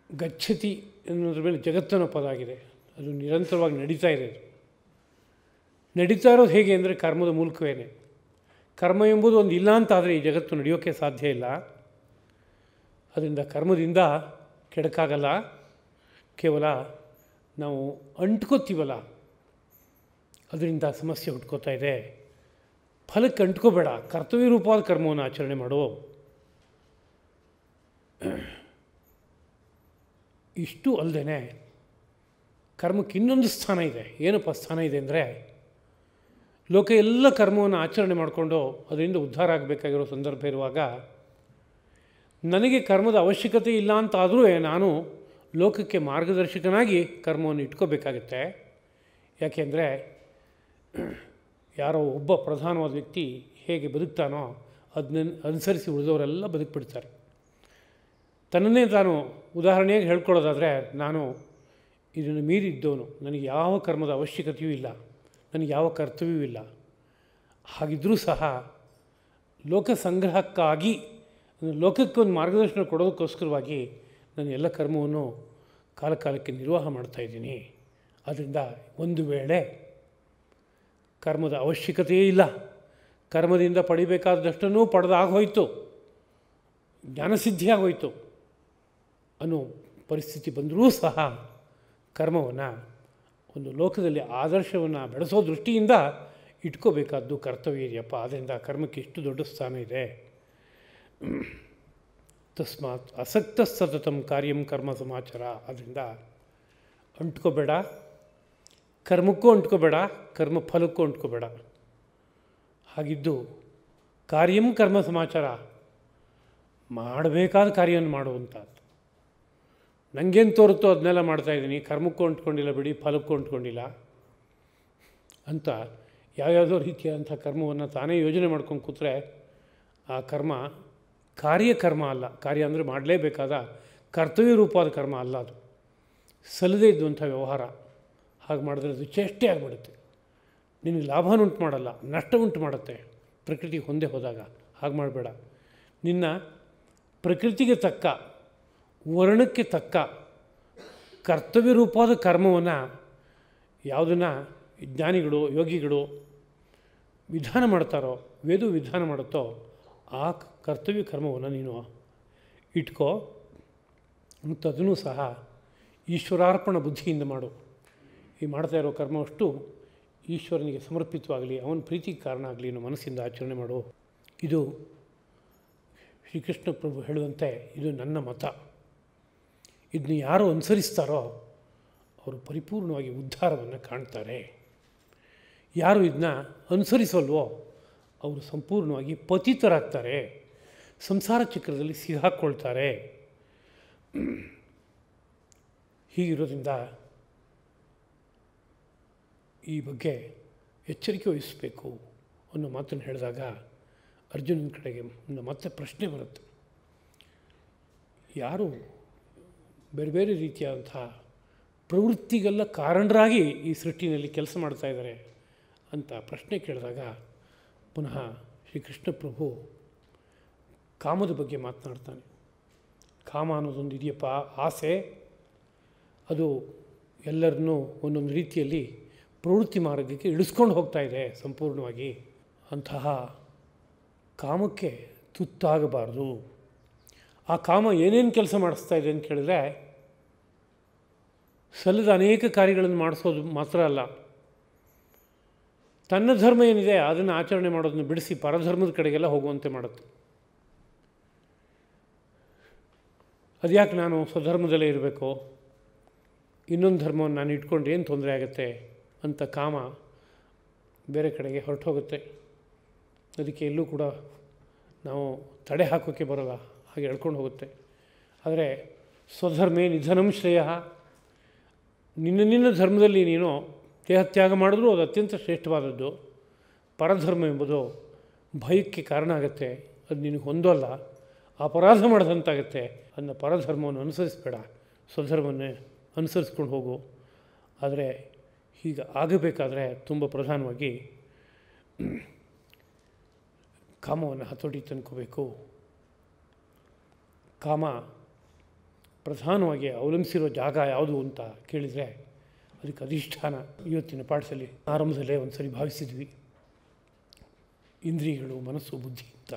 ಗಚ್ಚತಿ ಎನ್ನುವುದ್ರ ಮೇಲೆ ಜಗತ್ತನ ಪದ ಆಗಿದೆ. ಅದು ನಿರಂತರವಾಗಿ ನಡೀತಾ ಇದೆ. ನಡೀತಾ ಇರೋದು ಹೇಗೆ ಅಂದರೆ ಕರ್ಮದ ಮೂಲಕವೇ. ಕರ್ಮ ಎಂಬುದು ಒಂದು ಇಲ್ಲ ಅಂತಾದರೆ ಈ ಜಗತ್ತು ನಡೆಯೋಕ್ಕೆ ಸಾಧ್ಯ ಇಲ್ಲ. ಅದರಿಂದ ಕರ್ಮದಿಂದ ಕೆಡಕಾಗಲ್ಲ. ಕೇವಲ ನಾವು ಅಂಟ್ಕೋತೀವಲ್ಲ, ಅದರಿಂದ ಸಮಸ್ಯೆ ಹುಟ್ಕೋತಾ ಇದೆ. ಫಲಕ್ಕೆ ಅಂಟ್ಕೋಬೇಡ, ಕರ್ತವ್ಯ ರೂಪವಾದ ಕರ್ಮವನ್ನು ಆಚರಣೆ ಮಾಡು. ಇಷ್ಟು ಅಲ್ಲದೆ ಕರ್ಮಕ್ಕೆ ಇನ್ನೊಂದು ಸ್ಥಾನ ಇದೆ. ಏನಪ್ಪ ಸ್ಥಾನ ಇದೆ ಅಂದರೆ, ಲೋಕ ಎಲ್ಲ ಕರ್ಮವನ್ನು ಆಚರಣೆ ಮಾಡಿಕೊಂಡು ಅದರಿಂದ ಉದ್ಧಾರ ಆಗಬೇಕಾಗಿರೋ ಸಂದರ್ಭ ಇರುವಾಗ ನನಗೆ ಕರ್ಮದ ಅವಶ್ಯಕತೆ ಇಲ್ಲ ಅಂತಾದರೂ ನಾನು ಲೋಕಕ್ಕೆ ಮಾರ್ಗದರ್ಶಕನಾಗಿ ಕರ್ಮವನ್ನು ಇಟ್ಕೋಬೇಕಾಗತ್ತೆ. ಯಾಕೆಂದರೆ ಯಾರೋ ಒಬ್ಬ ಪ್ರಧಾನವಾದ ವ್ಯಕ್ತಿ ಹೇಗೆ ಬದುಕ್ತಾನೋ ಅದನ್ನ ಅನುಸರಿಸಿ ಉಳಿದವರೆಲ್ಲ ಬದುಕಿಬಿಡ್ತಾರೆ. ತನ್ನನ್ನೇ ತಾನು ಉದಾಹರಣೆಯಾಗಿ ಹೇಳ್ಕೊಳ್ಳೋದಾದರೆ, ನಾನು ಇದನ್ನು ಮೀರಿದ್ದವನು, ನನಗೆ ಯಾವ ಕರ್ಮದ ಅವಶ್ಯಕತೆಯೂ ಇಲ್ಲ, ನನಗೆ ಯಾವ ಕರ್ತವ್ಯವೂ ಇಲ್ಲ. ಹಾಗಿದ್ದರೂ ಸಹ ಲೋಕ ಸಂಗ್ರಹಕ್ಕಾಗಿ, ಲೋಕಕ್ಕೊಂದು ಮಾರ್ಗದರ್ಶನ ಕೊಡೋದಕ್ಕೋಸ್ಕರವಾಗಿ ನಾನು ಎಲ್ಲ ಕರ್ಮವನ್ನು ಕಾಲಕಾಲಕ್ಕೆ ನಿರ್ವಾಹ ಮಾಡ್ತಾಯಿದ್ದೀನಿ. ಅದರಿಂದ ಒಂದು ವೇಳೆ ಕರ್ಮದ ಅವಶ್ಯಕತೆಯೇ ಇಲ್ಲ, ಕರ್ಮದಿಂದ ಪಡಿಬೇಕಾದಷ್ಟನ್ನು ಪಡೆದಾಗೋಯ್ತು, ಜ್ಞಾನಸಿದ್ಧಿಯಾಗೋಯ್ತು ಅನ್ನೋ ಪರಿಸ್ಥಿತಿ ಬಂದರೂ ಸಹ ಕರ್ಮವನ್ನು ಒಂದು ಲೋಕದಲ್ಲಿ ಆದರ್ಶವನ್ನು ಬೆಳೆಸೋ ದೃಷ್ಟಿಯಿಂದ ಇಟ್ಕೋಬೇಕಾದ್ದು ಕರ್ತವ್ಯ ಇದೆಯಪ್ಪ. ಆದ್ದರಿಂದ ಕರ್ಮಕ್ಕೆ ಇಷ್ಟು ದೊಡ್ಡ ಸ್ಥಾನ ಇದೆ. ತಸ್ಮಾತ್ ಅಸಕ್ತ ಸತತಂ ಕಾರ್ಯಂ ಕರ್ಮ ಸಮಾಚಾರ. ಅದರಿಂದ ಅಂಟ್ಕೋಬೇಡ, ಕರ್ಮಕ್ಕೂ ಅಂಟ್ಕೋಬೇಡ, ಕರ್ಮ ಫಲಕ್ಕೂ ಅಂಟ್ಕೋಬೇಡ. ಹಾಗಿದ್ದು ಕಾರ್ಯಂ ಕರ್ಮ ಸಮಾಚಾರ, ಮಾಡಬೇಕಾದ ಕಾರ್ಯವನ್ನು ಮಾಡುವಂಥದ್ದು. ನನಗೇನು ತೋರುತ್ತೋ ಅದನ್ನೆಲ್ಲ ಮಾಡ್ತಾಯಿದ್ದೀನಿ, ಕರ್ಮಕ್ಕೂ ಅಂಟ್ಕೊಂಡಿಲ್ಲ ಬಿಡಿ, ಫಲಕ್ಕೂ ಅಂಟ್ಕೊಂಡಿಲ್ಲ ಅಂತ ಯಾವ್ಯಾವುದೋ ರೀತಿಯಾದಂಥ ಕರ್ಮವನ್ನು ತಾನೇ ಯೋಜನೆ ಮಾಡ್ಕೊಂಡು ಕೂತ್ರೆ ಆ ಕರ್ಮ ಕಾರ್ಯಕರ್ಮ ಅಲ್ಲ. ಕಾರ್ಯ ಅಂದರೆ ಮಾಡಲೇಬೇಕಾದ ಕರ್ತವ್ಯ ರೂಪವಾದ ಕರ್ಮ ಅಲ್ಲ, ಅದು ಸಲ್ಲದೇ ಇದ್ದಂಥ ವ್ಯವಹಾರ. ಹಾಗೆ ಮಾಡಿದ್ರೆ ಅದು ಚೇಷ್ಟೆ ಆಗಿಬಿಡುತ್ತೆ, ನಿನಗೆ ಲಾಭನೂ ಉಂಟು ಮಾಡಲ್ಲ, ನಷ್ಟ ಉಂಟು ಮಾಡುತ್ತೆ ಪ್ರಕೃತಿಗೆ ಹೊಂದೇ ಹೋದಾಗ. ಹಾಗೆ ಮಾಡಬೇಡ. ನಿನ್ನ ಪ್ರಕೃತಿಗೆ ತಕ್ಕ, ವರ್ಣಕ್ಕೆ ತಕ್ಕ ಕರ್ತವ್ಯ ರೂಪವಾದ ಕರ್ಮವನ್ನು ಯಾವುದನ್ನು ಜ್ಞಾನಿಗಳು ಯೋಗಿಗಳು ವಿಧಾನ ಮಾಡ್ತಾರೋ, ವೇದ ವಿಧಾನ ಮಾಡುತ್ತೋ ಆ ಕರ್ತವ್ಯ ಕರ್ಮವನ್ನು ನೀನು ಇಟ್ಕೋ. ಮತ್ತು ಅದನ್ನು ಸಹ ಈಶ್ವರಾರ್ಪಣ ಬುದ್ಧಿಯಿಂದ ಮಾಡು. ಈ ಮಾಡ್ತಾ ಇರೋ ಕರ್ಮವಷ್ಟು ಈಶ್ವರನಿಗೆ ಸಮರ್ಪಿತವಾಗಲಿ, ಅವನ ಪ್ರೀತಿಗೆ ಕಾರಣ ಆಗಲಿ ಅನ್ನೋ ಮನಸ್ಸಿಂದ ಆಚರಣೆ ಮಾಡು. ಇದು ಶ್ರೀಕೃಷ್ಣ ಪ್ರಭು ಹೇಳುವಂತೆ ಇದು ನನ್ನ ಮತ. ಇದನ್ನು ಯಾರು ಅನುಸರಿಸ್ತಾರೋ ಅವರು ಪರಿಪೂರ್ಣವಾಗಿ ಉದ್ಧಾರವನ್ನು ಕಾಣ್ತಾರೆ. ಯಾರು ಇದನ್ನ ಅನುಸರಿಸಲ್ವೋ ಅವರು ಸಂಪೂರ್ಣವಾಗಿ ಪತಿತರಾಗ್ತಾರೆ, ಸಂಸಾರ ಚಕ್ರದಲ್ಲಿ ಸಿಕ್ಕಾಕ್ಕೊಳ್ತಾರೆ. ಹೀಗಿರೋದ್ರಿಂದ ಈ ಬಗ್ಗೆ ಎಚ್ಚರಿಕೆ ವಹಿಸಬೇಕು ಅನ್ನೋ ಮಾತನ್ನು ಹೇಳಿದಾಗ ಅರ್ಜುನನ ಕಡೆಗೆ ಮತ್ತೆ ಪ್ರಶ್ನೆ ಬರುತ್ತೆ. ಯಾರು ಬೇರೆ ಬೇರೆ ರೀತಿಯಾದಂಥ ಪ್ರವೃತ್ತಿಗೆಲ್ಲ ಕಾರಣರಾಗಿ ಈ ಸೃಷ್ಟಿನಲ್ಲಿ ಕೆಲಸ ಮಾಡ್ತಾಯಿದ್ದಾರೆ ಅಂತ ಪ್ರಶ್ನೆ ಕೇಳಿದಾಗ ಪುನಃ ಶ್ರೀಕೃಷ್ಣ ಪ್ರಭು ಕಾಮದ ಬಗ್ಗೆ ಮಾತನಾಡ್ತಾನೆ. ಕಾಮ ಅನ್ನೋದೊಂದು ಇದೆಯಪ್ಪ, ಆಸೆ. ಅದು ಎಲ್ಲರನ್ನೂ ಒಂದೊಂದು ರೀತಿಯಲ್ಲಿ ಪ್ರವೃತ್ತಿ ಮಾರ್ಗಕ್ಕೆ ಇಳಿಸ್ಕೊಂಡು ಹೋಗ್ತಾ ಇದೆ ಸಂಪೂರ್ಣವಾಗಿ. ಅಂತಹ ಕಾಮಕ್ಕೆ ತುತ್ತಾಗಬಾರ್ದು. ಆ ಕಾಮ ಏನೇನು ಕೆಲಸ ಮಾಡಿಸ್ತಾ ಇದೆ ಅಂತ ಕೇಳಿದ್ರೆ, ಸಲ್ಲದ ಅನೇಕ ಕಾರ್ಯಗಳನ್ನು ಮಾಡಿಸೋದು ಮಾತ್ರ ಅಲ್ಲ, ತನ್ನ ಧರ್ಮ ಏನಿದೆ ಅದನ್ನು ಆಚರಣೆ ಮಾಡೋದನ್ನು ಬಿಡಿಸಿ ಪರಧರ್ಮದ ಕಡೆಗೆಲ್ಲ ಹೋಗುವಂತೆ ಮಾಡುತ್ತೆ. ಅದ್ಯಾಕೆ ನಾನು ಸ್ವಧರ್ಮದಲ್ಲೇ ಇರಬೇಕು, ಇನ್ನೊಂದು ಧರ್ಮವನ್ನು ನಾನು ಇಟ್ಕೊಂಡು ಏನು ತೊಂದರೆ ಆಗುತ್ತೆ ಅಂತ ಕಾಮ ಬೇರೆ ಕಡೆಗೆ ಹೊರಟು ಹೋಗುತ್ತೆ. ಅದಕ್ಕೆ ಎಲ್ಲೂ ಕೂಡ ನಾವು ತಡೆ ಹಾಕೋಕ್ಕೆ ಬರೋಲ್ಲ, ಹಾಗೆ ಎಳ್ಕೊಂಡು ಹೋಗುತ್ತೆ. ಆದರೆ ಸ್ವಧರ್ಮೇ ನಿಧನಂ ಶ್ರೇಯ, ನಿನ್ನ ಧರ್ಮದಲ್ಲಿ ನೀನು ದೇಹತ್ಯಾಗ ಮಾಡಿದ್ರೂ ಅದು ಅತ್ಯಂತ ಶ್ರೇಷ್ಠವಾದದ್ದು. ಪರಧರ್ಮ ಎಂಬುದು ಭಯಕ್ಕೆ ಕಾರಣ ಆಗುತ್ತೆ, ಅದು ನಿನಗೆ ಹೊಂದೋಲ್ಲ, ಅಪರಾಧ ಮಾಡಿದಂತಾಗತ್ತೆ. ಅದನ್ನ ಪರಧರ್ಮವನ್ನು ಅನುಸರಿಸಬೇಡ, ಸ್ವಧರ್ಮವನ್ನೇ ಅನುಸರಿಸ್ಕೊಂಡು ಹೋಗು. ಆದರೆ ಹೀಗೆ ಆಗಬೇಕಾದ್ರೆ ತುಂಬ ಪ್ರಧಾನವಾಗಿ ಕಾಮವನ್ನು ಹತೋಟಿ ತಂದ್ಕೋಬೇಕು. ಕಾಮ ಪ್ರಧಾನವಾಗಿ ಅವಲಂಬಿಸಿರೋ ಜಾಗ ಯಾವುದು ಅಂತ ಕೇಳಿದರೆ ಅದಕ್ಕೆ ಅಧಿಷ್ಠಾನ. ಇವತ್ತಿನ ಪಾಠದಲ್ಲಿ ಆರಂಭದಲ್ಲೇ ಒಂದು ಸರಿ ಭಾವಿಸಿದ್ವಿ, ಇಂದ್ರಿಯಗಳು, ಮನಸ್ಸು, ಬುದ್ಧಿ ಅಂತ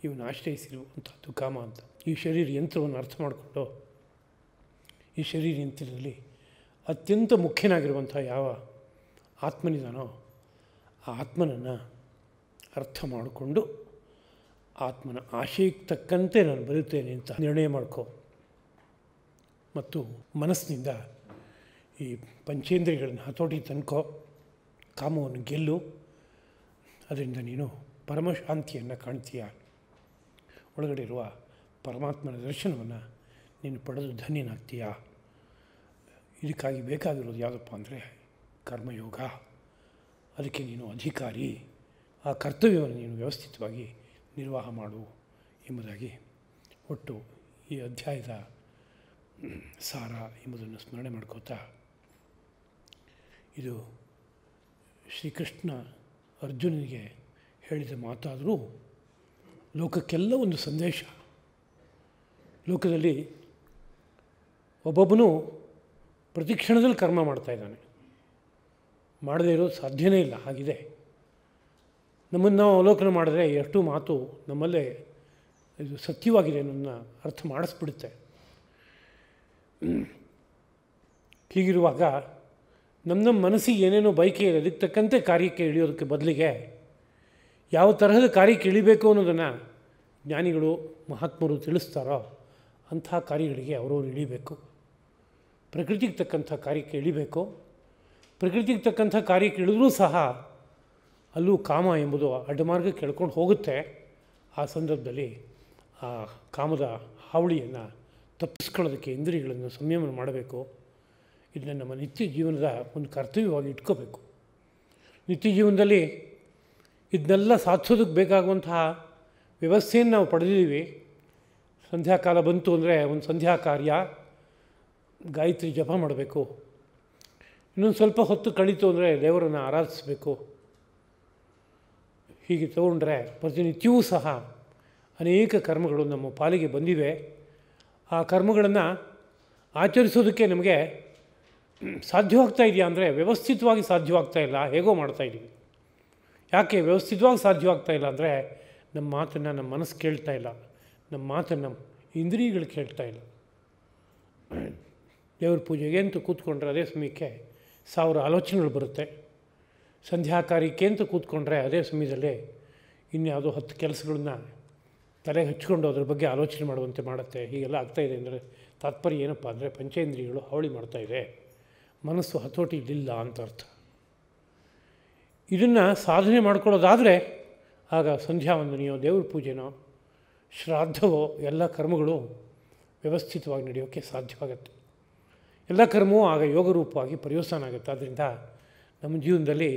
ಇವನ್ನ ಆಶ್ರಯಿಸಿರುವಂಥದ್ದು ಕಾಮ ಅಂತ. ಈ ಶರೀರ ಯಂತ್ರವನ್ನು ಅರ್ಥ ಮಾಡಿಕೊಂಡು ಈ ಶರೀರ ಯಂತ್ರದಲ್ಲಿ ಅತ್ಯಂತ ಮುಖ್ಯನಾಗಿರುವಂಥ ಯಾವ ಆತ್ಮನಿದಾನೋ ಆ ಆತ್ಮನನ್ನು ಅರ್ಥ ಮಾಡಿಕೊಂಡು ಆತ್ಮನ ಆಶಯಕ್ಕೆ ತಕ್ಕಂತೆ ನಾನು ಬದುಕ್ತೇನೆ ಅಂತ ನಿರ್ಣಯ ಮಾಡ್ಕೋ. ಮತ್ತು ಮನಸ್ಸಿನಿಂದ ಈ ಪಂಚೇಂದ್ರಿಯಗಳನ್ನು ಹತೋಟಿ ತನ್ಕೋ, ಕಾಮವನ್ನು ಗೆಲ್ಲು. ಅದರಿಂದ ನೀನು ಪರಮಶಾಂತಿಯನ್ನು ಕಾಣ್ತೀಯ. ಒಳಗಡೆ ಇರುವ ಪರಮಾತ್ಮನ ದರ್ಶನವನ್ನು ನೀನು ಪಡೆದು ಧನ್ಯನಾಗ್ತೀಯ. ಇದಕ್ಕಾಗಿ ಬೇಕಾಗಿರೋದು ಯಾವುದಪ್ಪ ಅಂದರೆ ಕರ್ಮಯೋಗ. ಅದಕ್ಕೆ ನೀನು ಅಧಿಕಾರಿ. ಆ ಕರ್ತವ್ಯವನ್ನು ನೀನು ವ್ಯವಸ್ಥಿತವಾಗಿ ನಿರ್ವಾಹ ಮಾಡು ಎಂಬುದಾಗಿ ಒಟ್ಟು ಈ ಅಧ್ಯಾಯದ ಸಾರ ಎಂಬುದನ್ನು ಸ್ಮರಣೆ ಮಾಡ್ಕೋತಾ, ಇದು ಶ್ರೀಕೃಷ್ಣ ಅರ್ಜುನನಿಗೆ ಹೇಳಿದ ಮಾತಾದರೂ ಲೋಕಕ್ಕೆಲ್ಲ ಒಂದು ಸಂದೇಶ. ಲೋಕದಲ್ಲಿ ಒಬ್ಬೊಬ್ಬನು ಪ್ರತಿ ಕ್ಷಣದಲ್ಲಿ ಕರ್ಮ ಮಾಡ್ತಾಯಿದ್ದಾನೆ, ಮಾಡದೇ ಇರೋದು ಸಾಧ್ಯವೇ ಇಲ್ಲ, ಹಾಗಿದೆ. ನಮ್ಮನ್ನು ನಾವು ಅವಲೋಕನ ಮಾಡಿದ್ರೆ ಎಷ್ಟು ಮಾತು ನಮ್ಮಲ್ಲೇ ಇದು ಸತ್ಯವಾಗಿದೆ ಅನ್ನೋದನ್ನ ಅರ್ಥ ಮಾಡಿಸ್ಬಿಡುತ್ತೆ. ಹೀಗಿರುವಾಗ ನಮ್ಮ ಮನಸ್ಸಿಗೆ ಏನೇನೋ ಬಯಕೆ ಇದೆ, ಅದಕ್ಕೆ ತಕ್ಕಂತೆ ಕಾರ್ಯಕ್ಕೆ ಇಳಿಯೋದಕ್ಕೆ ಬದಲಿಗೆ ಯಾವ ತರಹದ ಕಾರ್ಯಕ್ಕೆ ಇಳಿಬೇಕು ಅನ್ನೋದನ್ನು ಜ್ಞಾನಿಗಳು, ಮಹಾತ್ಮರು ತಿಳಿಸ್ತಾರೋ ಅಂಥ ಕಾರ್ಯಗಳಿಗೆ ಅವರವರು ಇಳಿಬೇಕು. ಪ್ರಕೃತಿಗೆ ತಕ್ಕಂಥ ಕಾರ್ಯಕ್ಕೆ ಇಳಿಬೇಕು. ಪ್ರಕೃತಿಗೆ ತಕ್ಕಂಥ ಕಾರ್ಯಕ್ಕೆ ಇಳಿದ್ರೂ ಸಹ ಅಲ್ಲೂ ಕಾಮ ಎಂಬುದು ಅಡ್ಡಮಾರ್ಗಕ್ಕೆ ಎಳ್ಕೊಂಡು ಹೋಗುತ್ತೆ. ಆ ಸಂದರ್ಭದಲ್ಲಿ ಆ ಕಾಮದ ಹಾವಳಿಯನ್ನು ತಪ್ಪಿಸ್ಕೊಳ್ಳೋದಕ್ಕೆ ಇಂದ್ರಿಯಗಳನ್ನು ಸಂಯಮ ಮಾಡಬೇಕು. ಇದನ್ನು ನಮ್ಮ ನಿತ್ಯ ಜೀವನದ ಒಂದು ಕರ್ತವ್ಯವಾಗಿ ಇಟ್ಕೋಬೇಕು. ನಿತ್ಯ ಜೀವನದಲ್ಲಿ ಇದನ್ನೆಲ್ಲ ಸಾಧಿಸೋದಕ್ಕೆ ಬೇಕಾಗುವಂತಹ ವ್ಯವಸ್ಥೆಯನ್ನು ನಾವು ಪಡೆದಿದ್ದೀವಿ. ಸಂಧ್ಯಾಕಾಲ ಬಂತು ಅಂದರೆ ಒಂದು ಸಂಧ್ಯಾ ಕಾರ್ಯ, ಗಾಯತ್ರಿ ಜಪ ಮಾಡಬೇಕು. ಇನ್ನೊಂದು ಸ್ವಲ್ಪ ಹೊತ್ತು ಕಳೀತು ಅಂದರೆ ದೇವರನ್ನು ಆರಾಧಿಸಬೇಕು. ಹೀಗೆ ತಗೊಂಡ್ರೆ ಪ್ರತಿನಿತ್ಯವೂ ಸಹ ಅನೇಕ ಕರ್ಮಗಳು ನಮ್ಮ ಪಾಲಿಗೆ ಬಂದಿವೆ. ಆ ಕರ್ಮಗಳನ್ನು ಆಚರಿಸೋದಕ್ಕೆ ನಮಗೆ ಸಾಧ್ಯವಾಗ್ತಾ ಇದೆಯಾ ಅಂದರೆ ವ್ಯವಸ್ಥಿತವಾಗಿ ಸಾಧ್ಯವಾಗ್ತಾ ಇಲ್ಲ, ಹೇಗೋ ಮಾಡ್ತಾಯಿದ್ದೀವಿ. ಯಾಕೆ ವ್ಯವಸ್ಥಿತವಾಗಿ ಸಾಧ್ಯವಾಗ್ತಾ ಇಲ್ಲ ಅಂದರೆ ನಮ್ಮ ಮಾತನ್ನು ನಮ್ಮ ಮನಸ್ಸು ಕೇಳ್ತಾ ಇಲ್ಲ, ನಮ್ಮ ಮಾತನ್ನು ಇಂದ್ರಿಯಗಳು ಕೇಳ್ತಾ ಇಲ್ಲ. ದೇವ್ರ ಪೂಜೆಗೆ ಅಂತ ಕೂತ್ಕೊಂಡ್ರೆ ಅದೇ ಸಮಯಕ್ಕೆ 1000 ಆಲೋಚನೆಗಳು ಬರುತ್ತೆ. ಸಂಧ್ಯಾ ಕಾರ್ಯಕ್ಕೆ ಅಂತ ಕೂತ್ಕೊಂಡ್ರೆ ಅದೇ ಸಮಯದಲ್ಲಿ ಇನ್ಯಾವುದೋ 10 ಕೆಲಸಗಳನ್ನ ತಲೆಗೆ ಹಚ್ಕೊಂಡು ಅದ್ರ ಬಗ್ಗೆ ಆಲೋಚನೆ ಮಾಡುವಂತೆ ಮಾಡುತ್ತೆ. ಹೀಗೆಲ್ಲ ಆಗ್ತಾಯಿದೆ ಅಂದರೆ ತಾತ್ಪರ್ಯ ಏನಪ್ಪ ಅಂದರೆ ಪಂಚೇಂದ್ರಿಯಗಳು ಹಾವಳಿ ಮಾಡ್ತಾಯಿದೆ, ಮನಸ್ಸು ಹತೋಟಿಲಿಲ್ಲ ಅಂತ ಅರ್ಥ. ಇದನ್ನು ಸಾಧನೆ ಮಾಡ್ಕೊಳ್ಳೋದಾದರೆ ಆಗ ಸಂಧ್ಯಾ ವಂದನೆಯೋ, ದೇವ್ರ ಪೂಜೆನೋ, ಶ್ರಾದ್ದವೋ ಎಲ್ಲ ಕರ್ಮಗಳು ವ್ಯವಸ್ಥಿತವಾಗಿ ನಡೆಯೋಕ್ಕೆ ಸಾಧ್ಯವಾಗುತ್ತೆ. ಎಲ್ಲ ಕರ್ಮವೂ ಆಗ ಯೋಗರೂಪವಾಗಿ ಪರ್ಯವಸಾನ ಆಗುತ್ತೆ. ಆದ್ದರಿಂದ ನಮ್ಮ ಜೀವನದಲ್ಲಿ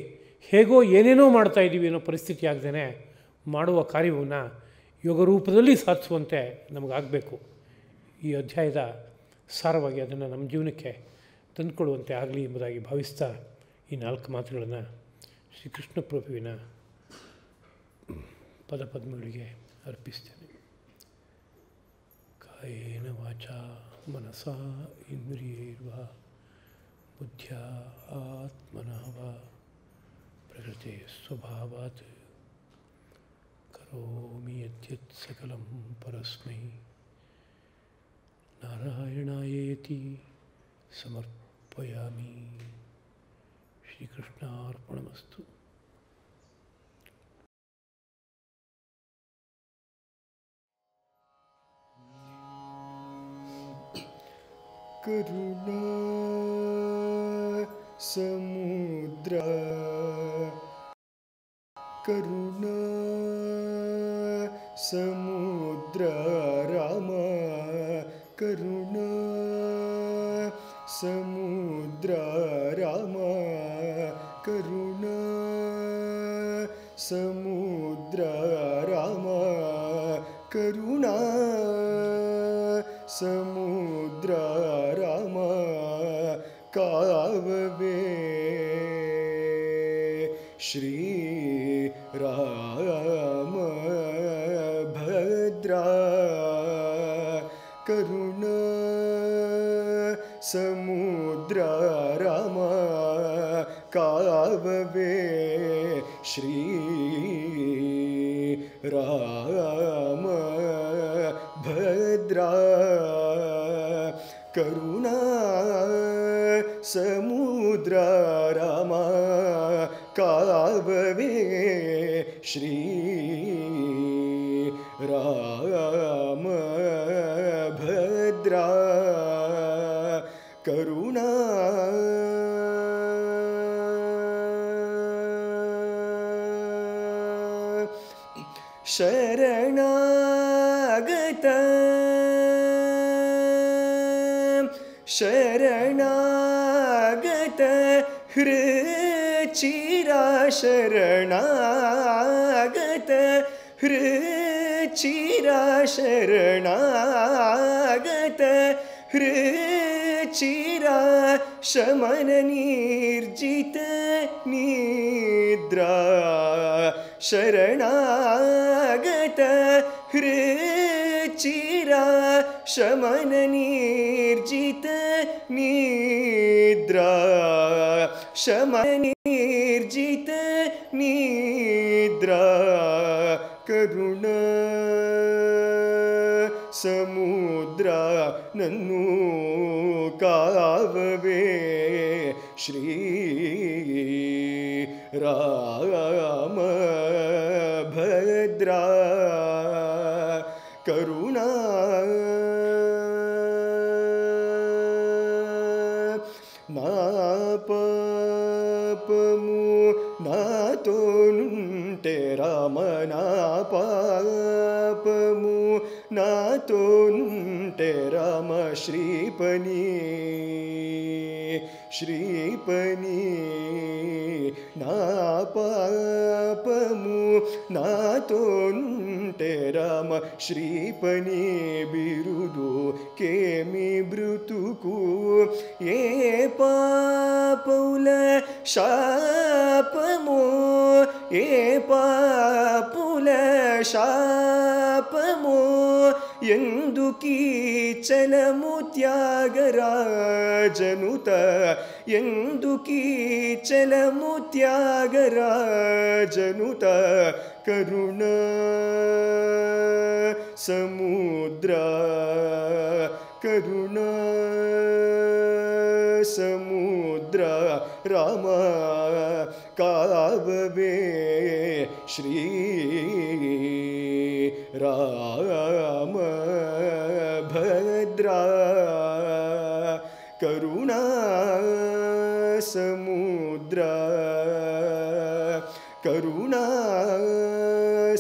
ಹೇಗೋ ಏನೇನೋ ಮಾಡ್ತಾಯಿದ್ದೀವಿ ಅನ್ನೋ ಪರಿಸ್ಥಿತಿ ಆಗದೇ ಮಾಡುವ ಕಾರ್ಯವನ್ನು ಯೋಗರೂಪದಲ್ಲಿ ಸಾಧಿಸುವಂತೆ ನಮಗಾಗಬೇಕು. ಈ ಅಧ್ಯಾಯದ ಸಾರವಾಗಿ ಅದನ್ನು ನಮ್ಮ ಜೀವನಕ್ಕೆ ತಂದುಕೊಳ್ಳುವಂತೆ ಆಗಲಿ ಎಂಬುದಾಗಿ ಭಾವಿಸ್ತಾ ಈ 4 ಮಾತುಗಳನ್ನು ಶ್ರೀಕೃಷ್ಣ ಪ್ರಭುವಿನ ಪದಪದ್ಮಗಳಿಗೆ ಅರ್ಪಿಸ್ತೇನೆ. ಕಾಯೇನ ವಾಚಾ ಮನಸಾ ಇಂದ್ರಿಯೈರ್ವಾ ಬುದ್ಧ್ಯಾ ಆತ್ಮನಃ ವಾ ಪ್ರಕೃತೆ ಸ್ವಭಾವಾತ್ ಕರೋಮಿ ಯದ್ಯತ್ ಸಕಲಂ ಪರಸ್ಮೈ ನಾರಾಯಣಾಯೇತಿ ಸಮರ್ಪಯಾಮಿ. ಶ್ರೀಕೃಷ್ಣಾರ್ಪಣಮಸ್ತು. ಕರುಣಾ ಸಮುದ್ರ ಕರುಣಾ ಸಮುದ್ರ ರಾಮ ಕರುಣಾ ಸಮುದ್ರ ರಾಮ ಕರುಣಾ ಸಮುದ್ರ ರಾಮ ಕರುಣಾ ಸಮುದ್ರ ರಾಮ ಕಾವವೇ ಶ್ರೀ ರಾಮ ಭದ್ರಾ ಕರುಣಾ ಸಮುದ್ರ ರಾಮ ಕಾವವೇ ಶ್ರೀ ರಾಮ ಭದ್ರಾ ಕರುಣಾ ಸಮುದ್ರ ರಾಮ ಕಾವವೇ ಶ್ರೀ ರಾಮ ಭದ್ರಾ ಕರುಣಾ ಶರಣಾಗತ ಶರಣಾಗತ ಹೃಚಿರಾ ಶರಣಾಗತ ಹೃಚಿರಾ ಶರಣಾಗತ ಹೃಚಿರಾ ಶಮನ ನಿರ್ಜಿತ ನಿದ್ರಾ ಶರಣಾಗತ ಹೃಚಿರಾ ಶಮನ ನಿರ್ಜಿತ ನಿದ್ರಾ ಶಮನ ನಿರ್ಜಿತ ನಿದ್ರಾ ಕರುಣಾ ಸಮುದ್ರ ನನ್ನು ಕಾವವೇ ಶ್ರೀ ರಾಮ ಭದ್ರಾ ಕರುಣಾ ನಾ ಪಾಪಮು ನಾತೋನುಂಟೆ ರಾಮ ನಾ ಪಾಪಮು ನಾತೋನುಂಟೆ ರಾಮ ಶ್ರೀಪನಿ ಶ್ರೀಪನಿ ನಾ ಪಾಪಮು ನಾತೋನುಂಟೆ ರಾಮ ಶ್ರೀಪನಿ ಬಿರುದು ಕೇಮಿ ಬ್ರುತುಕು ಏ ಪಾಪೌಲ ಶಾಪಮೋ ಏ ಪಾಪುಲ ಶಾಪಮೋ ಎಂದು ಕೀಚಲಮು ತ್ಯಾಗರಾಜನುತ ಎಂದು ಕೀಚಲಮು ತ್ಯಾಗರಾಜನುತ ಕರುಣಾ ಸಮುದ್ರ ಕರುಣಾ ಸಮುದ್ರ ರಾಮ ಕಾವವೇ ಶ್ರೀ ರಾಮ ಭದ್ರಾ ಕರುಣಾ ಸಮುದ್ರ ಕರುಣಾ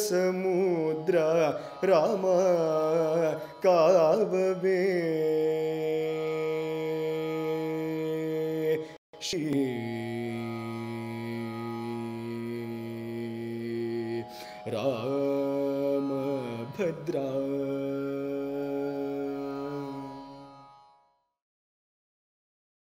ಸಮುದ್ರ ರಾಮ ಕಾವವೇ ಶ್ರೀ ರಾಮ ಭದ್ರಾ